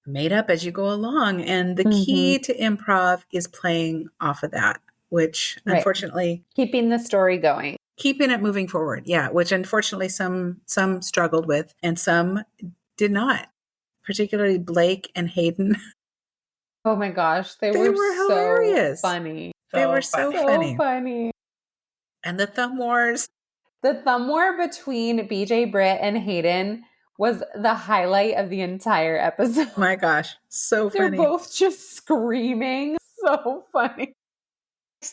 made up as you go along. And the key to improv is playing off of that, which unfortunately... keeping the story going. Keeping it moving forward, which unfortunately some struggled with and some did not, particularly Blake and Hayden. Oh my gosh, they were hilarious. So funny. They were so funny. And the thumb wars. The thumb war between BJ Britt and Hayden was the highlight of the entire episode. My gosh, so funny. They're both just screaming. So funny.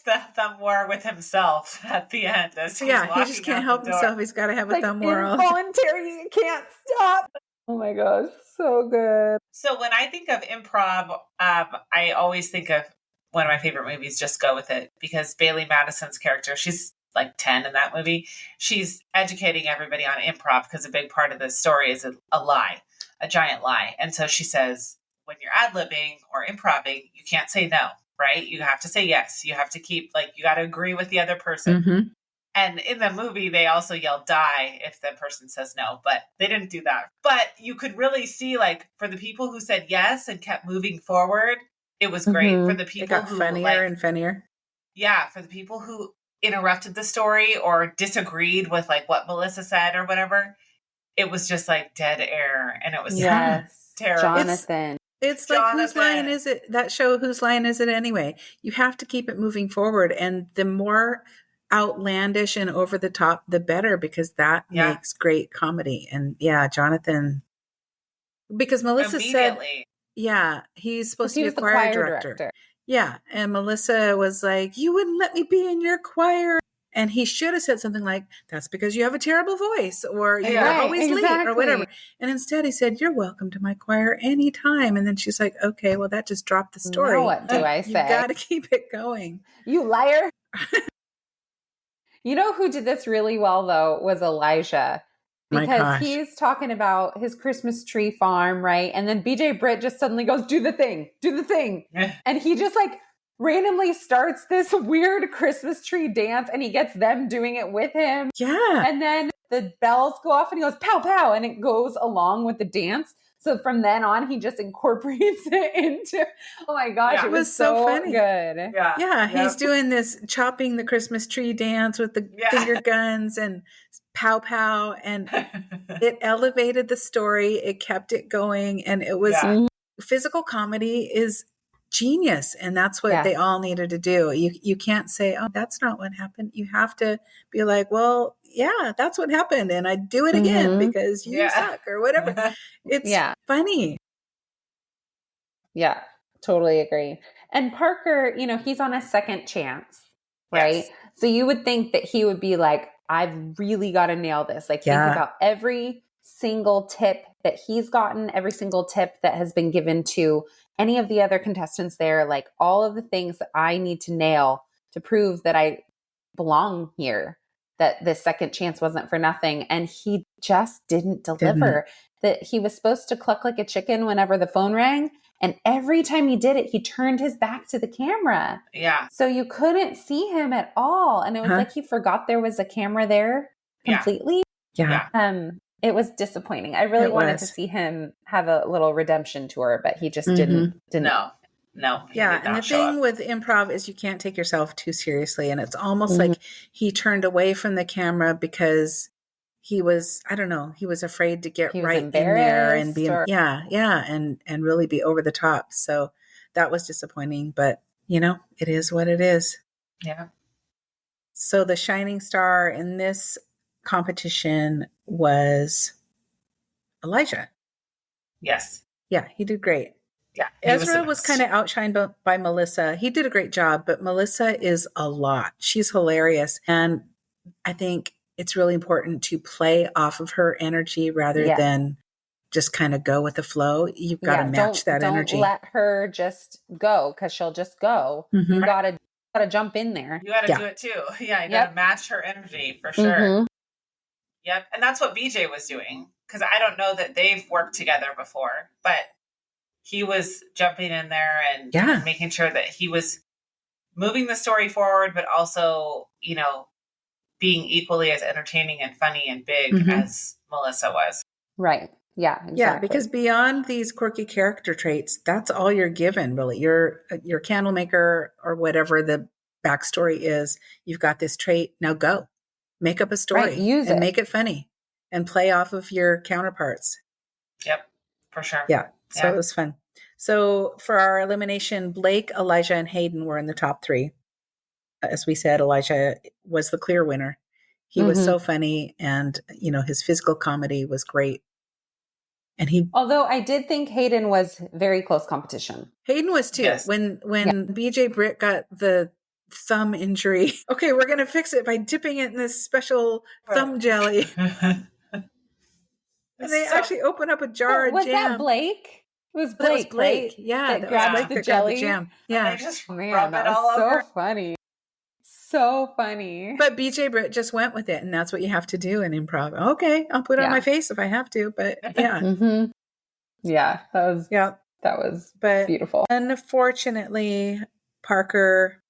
The thumb war with himself at the end. As he just can't help himself. He's got to have a thumb war. Involuntary, you can't stop. Oh my gosh, so good. So when I think of improv, I always think of one of my favorite movies, Just Go With It, because Bailey Madison's character, she's like 10 in that movie. She's educating everybody on improv because a big part of the story is a lie, a giant lie. And so she says, when you're ad-libbing or improving, you can't say no. Right? You have to say yes. You have to keep, you got to agree with the other person. And in the movie, they also yell die if the person says no, but they didn't do that. But you could really see, for the people who said yes and kept moving forward, it was great. For the people who funnier and funnier. Yeah. For the people who interrupted the story or disagreed with what Melissa said or whatever, it was just dead air. And it was terrible. Jonathan. It's like, whose line is it? That show, Whose Line Is It Anyway? You have to keep it moving forward. And the more outlandish and over the top, the better, because that makes great comedy. And Jonathan, because Melissa said, he's supposed to be a choir director. Yeah. And Melissa was like, you wouldn't let me be in your choir. And he should have said something like, that's because you have a terrible voice, or you're always late, or whatever. And instead he said, you're welcome to my choir anytime. And then she's like, okay, well, that just dropped the story. Now what do I say? You got to keep it going. You liar. You know who did this really well, though, was Elijah. Because he's talking about his Christmas tree farm, right? And then BJ Britt just suddenly goes, do the thing. And he just randomly starts this weird Christmas tree dance, and he gets them doing it with him. Yeah. And then the bells go off and he goes, pow, pow, and it goes along with the dance. So from then on, he just incorporates it into, oh my gosh, it was so funny. Good. Yeah. He's doing this chopping the Christmas tree dance with the finger guns and pow, pow. And it elevated the story. It kept it going. And it was physical comedy is genius. And that's what Yeah. they all needed to do. You can't say, oh, that's not what happened. You have to be like, well, yeah, that's what happened. And I'd do it again because you suck or whatever. It's funny. Yeah, totally agree. And Parker, you know, he's on a second chance, right? Yes. So you would think that he would be like, I've really got to nail this. Like, think about every single tip that he's gotten, every single tip that has been given to any of the other contestants there, like all of the things that I need to nail to prove that I belong here, that this second chance wasn't for nothing. And he just didn't deliver. That he was supposed to cluck like a chicken whenever the phone rang. And every time he did it, he turned his back to the camera. Yeah. So you couldn't see him at all. And it was like he forgot there was a camera there completely. Yeah. It was disappointing. I really wanted to see him have a little redemption tour, but he just didn't. No. Yeah. And the thing with improv is you can't take yourself too seriously. And it's almost like he turned away from the camera because he was, I don't know, he was afraid to get right in there and be, and really be over the top. So that was disappointing, but you know, it is what it is. Yeah. So the shining star in this competition was Elijah. Yes. Yeah, he did great. Yeah. Ezra was kind of outshined by Melissa. He did a great job, but Melissa is a lot. She's hilarious. And I think it's really important to play off of her energy rather than just kind of go with the flow. You've got to match that energy. Don't let her just go because she'll just go. You gotta jump in there. You gotta do it too. Yeah, you gotta match her energy for sure. Yep. And that's what BJ was doing. Because I don't know that they've worked together before, but he was jumping in there and making sure that he was moving the story forward, but also, you know, being equally as entertaining and funny and big as Melissa was. Right. Yeah. Exactly. Yeah, because beyond these quirky character traits, that's all you're given, really. Your candle maker or whatever the backstory is, you've got this trait. Now go. Make up a story. Use it. Make it funny and play off of your counterparts. Yep, for sure. Yeah. So it was fun. So for our elimination, Blake, Elijah, and Hayden were in the top 3. As we said, Elijah was the clear winner. He was so funny, and you know, his physical comedy was great. And although I did think Hayden was very close competition. Hayden was too. Yes. When BJ Britt got the thumb injury, okay, we're going to fix it by dipping it in this special thumb jelly. And they actually open up a jar of was jam. Was that Blake? It was Blake. That was Blake. Right? Yeah, that grabbed the jelly. Grabbed the jam. Yeah, and they just rub it all over. So funny. So funny. But BJ Britt just went with it, and that's what you have to do in improv. Okay, I'll put it on my face if I have to, but yeah. Yeah, that was beautiful. Unfortunately, Parker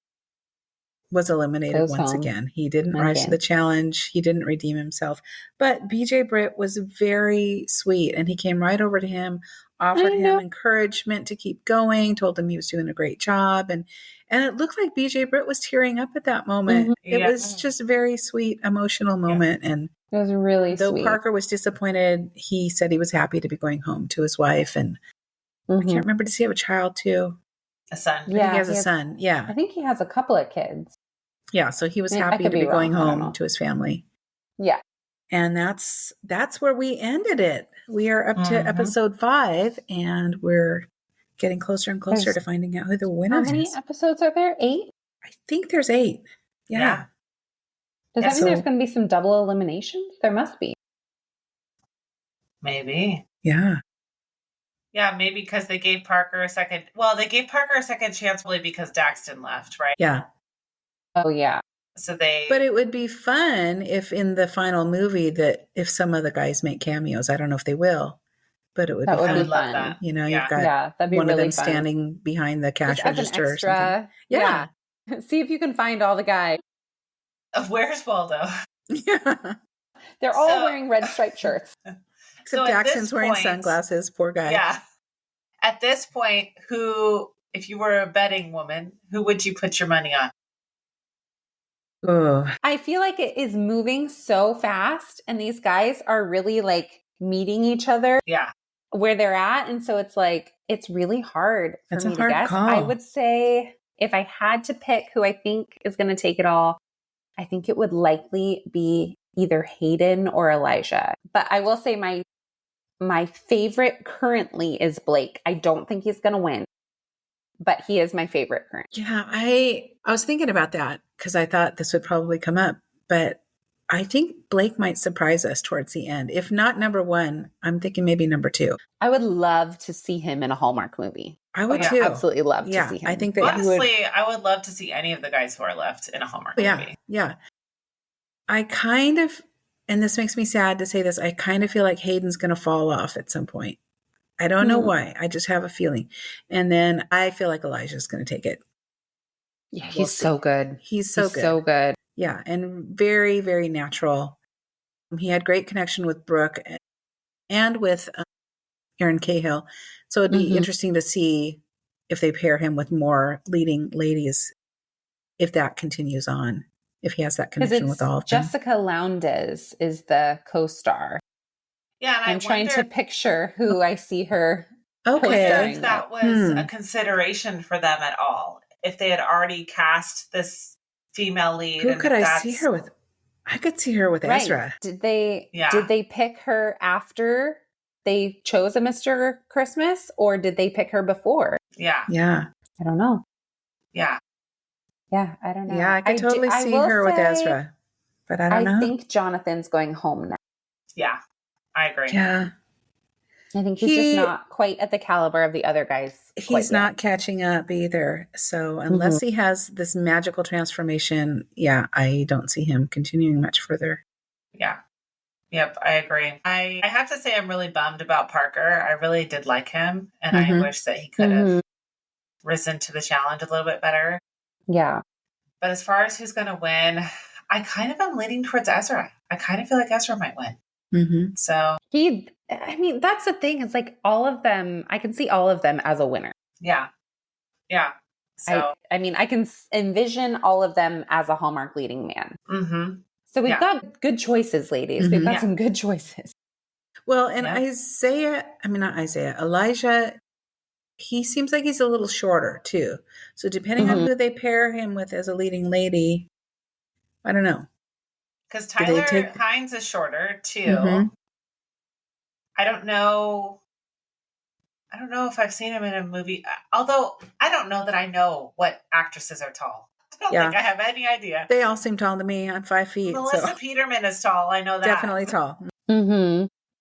was eliminated once again. He didn't rise to the challenge. He didn't redeem himself. But BJ Britt was very sweet, and he came right over to him, offered him encouragement to keep going, told him he was doing a great job, and it looked like BJ Britt was tearing up at that moment. It was just a very sweet, emotional moment, and it was really though sweet. Parker was disappointed, he said he was happy to be going home to his wife, and I can't remember, does he have a child too? A son. Yeah, he has a son. Yeah. I think he has a couple of kids. Yeah, so he was happy to be going home to his family. Yeah. And that's where we ended it. We are up to episode 5, and we're getting closer and closer to finding out who the winner is. How many episodes are there? 8? I think there's 8. Yeah. Does that mean there's going to be some double eliminations? There must be. Maybe. Yeah. Yeah, maybe because they gave Parker a second. Well, they gave Parker a second chance really because Daxton left, right? Yeah. Oh, yeah. But it would be fun if in the final movie that if some of the guys make cameos. I don't know if they will, but it would be fun. Be fun. You know, you've got one of them standing behind the cash register or something. Yeah. See if you can find all the guys. Where's Waldo? Yeah. They're all wearing red striped shirts. Except Daxton's wearing sunglasses. Poor guy. Yeah. At this point, if you were a betting woman, who would you put your money on? I feel like it is moving so fast, and these guys are really like meeting each other. Yeah. where they're at. And so it's like, it's really hard for It's me a to hard guess. call. I would say if I had to pick who I think is going to take it all, I think it would likely be either Hayden or Elijah. But I will say my favorite currently is Blake. I don't think he's going to win, but he is my favorite currently. Yeah, I was thinking about that because I thought this would probably come up, but I think Blake might surprise us towards the end. If not number one, I'm thinking maybe number two. I would love to see him in a Hallmark movie. I would Yeah, too. Absolutely love to Yeah, see him. I think that Honestly, I would love to see any of the guys who are left in a Hallmark movie. Yeah. I kind of, and this makes me sad to say this, I kind of feel like Hayden's going to fall off at some point. I don't know why. I just have a feeling. And then I feel like Elijah's going to take it. Yeah, We'll he's see. so good. He's so good. So good. Yeah, and very, very natural. He had great connection with Brooke and with Erin Cahill. So it'd be interesting to see if they pair him with more leading ladies, if that continues on, if he has that connection with all of them. Jessica Lowndes is the co-star. Yeah, and I'm trying to picture who I see her. Okay. If that was a consideration for them at all. If they had already cast this female lead. Who could I see her with? I could see her with Ezra. Did they pick her after they chose a Mr. Christmas, or did they pick her before? Yeah. I don't know. Yeah, I don't know. Yeah, I could totally see her with Ezra, but I don't know. I think Jonathan's going home now. Yeah, I agree. Yeah. I think he's just not quite at the caliber of the other guys. He's not catching up either. So unless he has this magical transformation, I don't see him continuing much further. Yeah. Yep, I agree. I have to say I'm really bummed about Parker. I really did like him, and I wish that he could have risen to the challenge a little bit better. Yeah. But as far as who's going to win, I kind of am leaning towards Ezra. I kind of feel like Ezra might win. So that's the thing. It's like all of them, I can see all of them as a winner. Yeah. So I can envision all of them as a Hallmark leading man. So we've got good choices, ladies. We've got some good choices. Well, and Elijah, he seems like he's a little shorter too. So depending on who they pair him with as a leading lady, I don't know. Because Tyler Hines is shorter too. I don't know if I've seen him in a movie. Although I don't know that I know what actresses are tall. I don't think I have any idea. They all seem tall to me. I'm 5 feet. Melissa Peterman is tall. I know that. Definitely tall.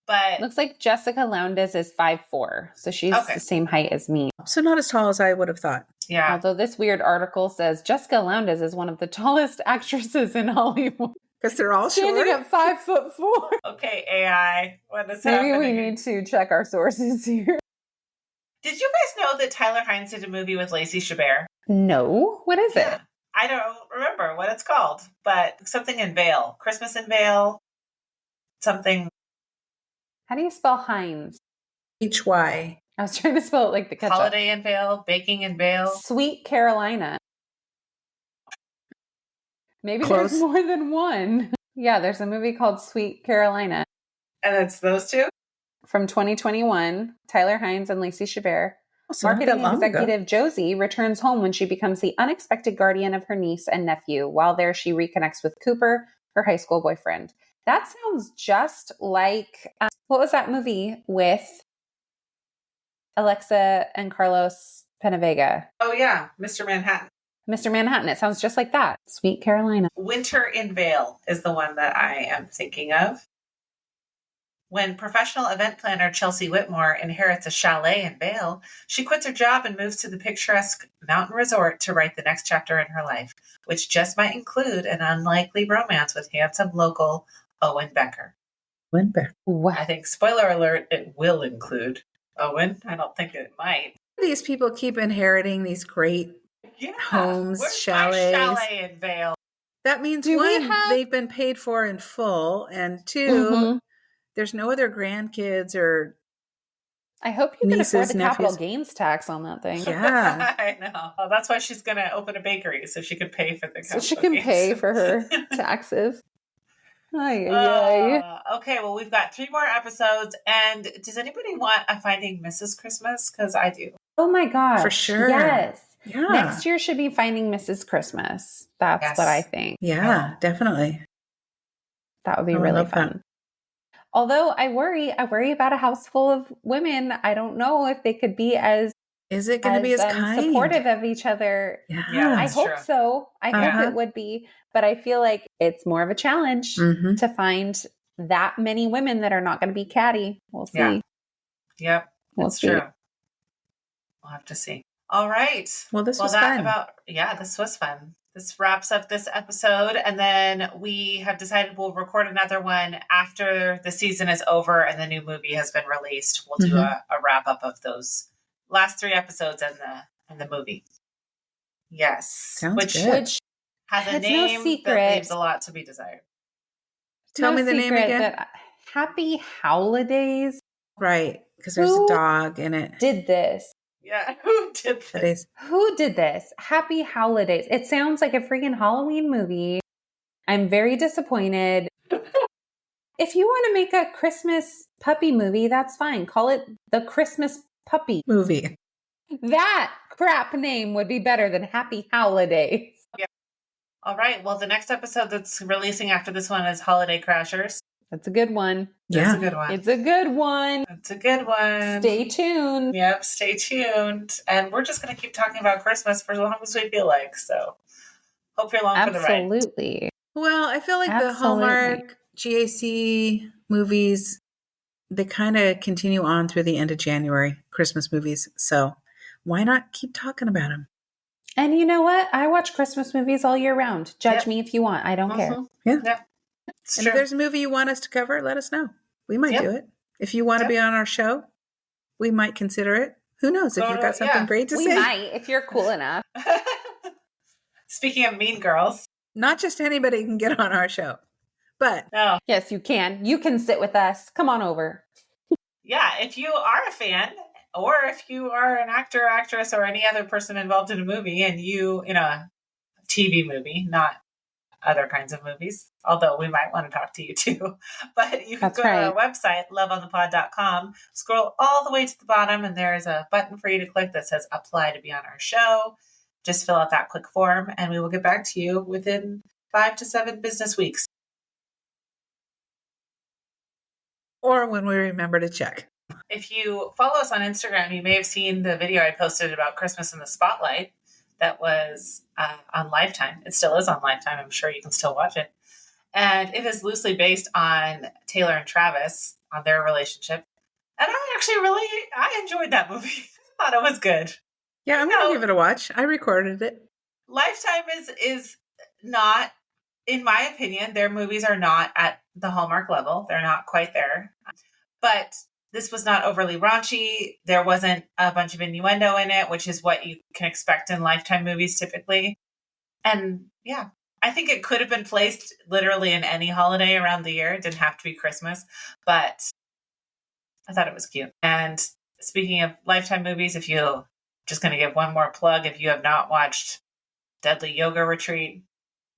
But looks like Jessica Lowndes is 5'4", so she's the same height as me. So not as tall as I would have thought. Yeah. Although this weird article says Jessica Lowndes is one of the tallest actresses in Hollywood. Because they're all standing short. at 5'4". Okay, AI, what is happening? Maybe we need to check our sources here. Did you guys know that Tyler Hines did a movie with Lacey Chabert? No. What is it? I don't remember what it's called, but something in Vale. Christmas in Vale. Something. How do you spell Hines? H-Y. I was trying to spell it like the ketchup. Holiday in Vale, Baking in Vale. Sweet Carolina. Maybe Close. There's more than one. Yeah, there's a movie called Sweet Carolina. And it's those two? From 2021, Tyler Hines and Lacey Chabert. So Marketing executive Josie returns home when she becomes the unexpected guardian of her niece and nephew. While there, she reconnects with Cooper, her high school boyfriend. That sounds just like, what was that movie with Alexa and Carlos Penavega? Oh, yeah. Mr. Manhattan. Mr. Manhattan. It sounds just like that. Sweet Carolina. Winter in Vale is the one that I am thinking of. When professional event planner Chelsea Whitmore inherits a chalet in Vale, she quits her job and moves to the picturesque mountain resort to write the next chapter in her life, which just might include an unlikely romance with handsome local Owen Becker. Owen Becker. What? I think, spoiler alert, it will include Owen. I don't think it might. These people keep inheriting these great homes, chalets. My chalet in Vale? That means one, they've been paid for in full, and two, there's no other grandkids or I hope you can afford the nephews. capital gains tax on that thing. Yeah. I know. Well, that's why she's going to open a bakery, so she can pay for the So she can pay for her taxes. Okay, well, we've got 3 more episodes. And does anybody want a Finding Mrs. Christmas? Because I do. Oh my gosh. For sure. Yes. Yeah. Next year should be Finding Mrs. Christmas. That's what I think. Yeah, definitely. That would be I would really love fun. that. Although I worry about a house full of women. I don't know if they could be as Is it going to be as kind? supportive of each other. Yeah, I hope so. I hope it would be, but I feel like it's more of a challenge to find that many women that are not going to be catty. We'll see. Yeah. Yep. We'll It's see. true. We'll have to see. All right. Well, this was fun. This was fun. This wraps up this episode. And then we have decided we'll record another one after the season is over and the new movie has been released. We'll do a wrap up of those last 3 episodes and the movie. Yes. Sounds good. Which has a name that leaves a lot to be desired. Tell me the name again. Happy Holidays. Right. Because there's a dog in it. Did this? Yeah. Who did this? Who did this? Happy Holidays. It sounds like a freaking Halloween movie. I'm very disappointed. If you want to make a Christmas puppy movie, that's fine. Call it the Christmas Puppy Movie. That crap name would be better than Happy Holidays. Yeah. All right. Well, the next episode that's releasing after this one is Holiday Crashers. That's a good one. Yeah. It's a good one. It's a good one. It's a good one. Stay tuned. Yep, stay tuned. And we're just going to keep talking about Christmas for as long as we feel like. So hope you're along for the ride. Absolutely. Well, I feel like the Hallmark GAC movies, they kind of continue on through the end of January, Christmas movies. So why not keep talking about them? And you know what? I watch Christmas movies all year round. Judge me if you want. I don't care. Yeah. And if there's a movie you want us to cover, let us know. We might do it. If you want to be on our show, we might consider it. Who knows? If you've got something great to say. We might, if you're cool enough. Speaking of Mean Girls. Not just anybody can get on our show. But yes, you can. You can sit with us. Come on over. Yeah, if you are a fan, or if you are an actor, actress, or any other person involved in a movie, and you in a TV movie, not other kinds of movies, although we might want to talk to you too. But you can go to our website, loveonthepod.com, scroll all the way to the bottom, and there is a button for you to click that says apply to be on our show. Just fill out that quick form, and we will get back to you within 5 to 7 business weeks. Or when we remember to check. If you follow us on Instagram, you may have seen the video I posted about Christmas in the Spotlight that was on Lifetime. It still is on Lifetime. I'm sure you can still watch it. And it is loosely based on Taylor and Travis, on their relationship. And I enjoyed that movie. I thought it was good. Yeah, I'm going to give it a watch. I recorded it. Lifetime is not, in my opinion, their movies are not at the Hallmark level. They're not quite there. But this was not overly raunchy. There wasn't a bunch of innuendo in it, which is what you can expect in Lifetime movies typically. And yeah, I think it could have been placed literally in any holiday around the year. It didn't have to be Christmas, but I thought it was cute. And speaking of Lifetime movies, if you just going to give one more plug, if you have not watched Deadly Yoga Retreat,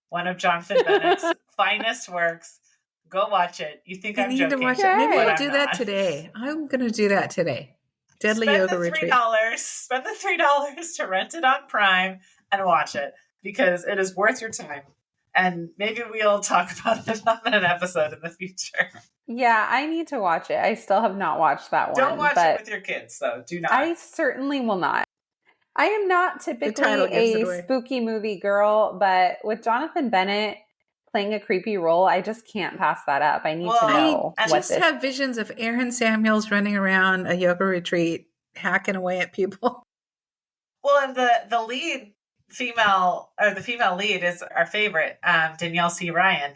one of Jonathan Bennett's finest works, go watch it. You think I'm joking? To watch it. Maybe I'll do that today. I'm going to do that today. Deadly Yoga Retreat. Spend the $3 to rent it on Prime and watch it because it is worth your time. And maybe we'll talk about it on an episode in the future. Yeah, I need to watch it. I still have not watched that one. Don't watch it with your kids, though. Do not. I certainly will not. I am not typically a spooky movie girl, but with Jonathan Bennett playing a creepy role, I just can't pass that up. I need to know. I just have visions of Aaron Samuels running around a yoga retreat, hacking away at people. Well, and the lead female, or the female lead is our favorite, Danielle C. Ryan.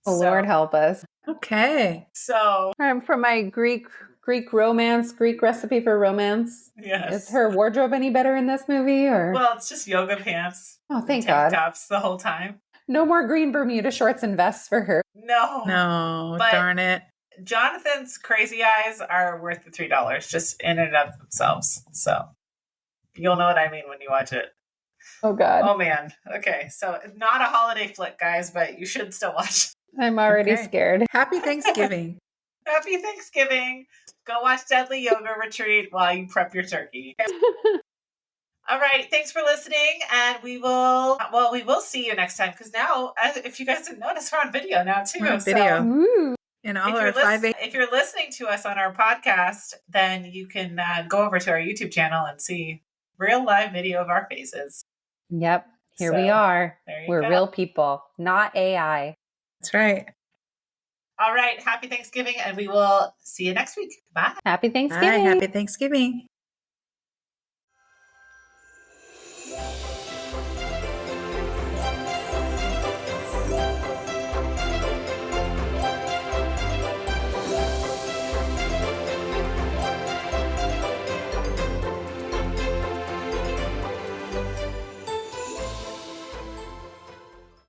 Oh, so, Lord help us. Okay. So I'm from my Greek romance, Greek recipe for romance. Yes. Is her wardrobe any better in this movie? Or well, it's just yoga pants. Oh, thank God. Tops the whole time. No more green Bermuda shorts and vests for her. No, darn it. Jonathan's crazy eyes are worth the $3 just in and of themselves. So you'll know what I mean when you watch it. Oh, God. Oh, man. Okay. So not a holiday flick, guys, but you should still watch. I'm already Okay. scared. Happy Thanksgiving. Happy Thanksgiving. Go watch Deadly Yoga Retreat while you prep your turkey. All right. Thanks for listening. And we will see you next time. Because now, if you guys didn't notice, we're on video now too. We're on video. So Ooh. And all our 5 if you're listening to us on our podcast, then you can go over to our YouTube channel and see real live video of our faces. Yep. Here So, we are. there you We're go. real people, not AI. That's right. All right. Happy Thanksgiving. And we will see you next week. Bye. Happy Thanksgiving. Bye. Happy Thanksgiving.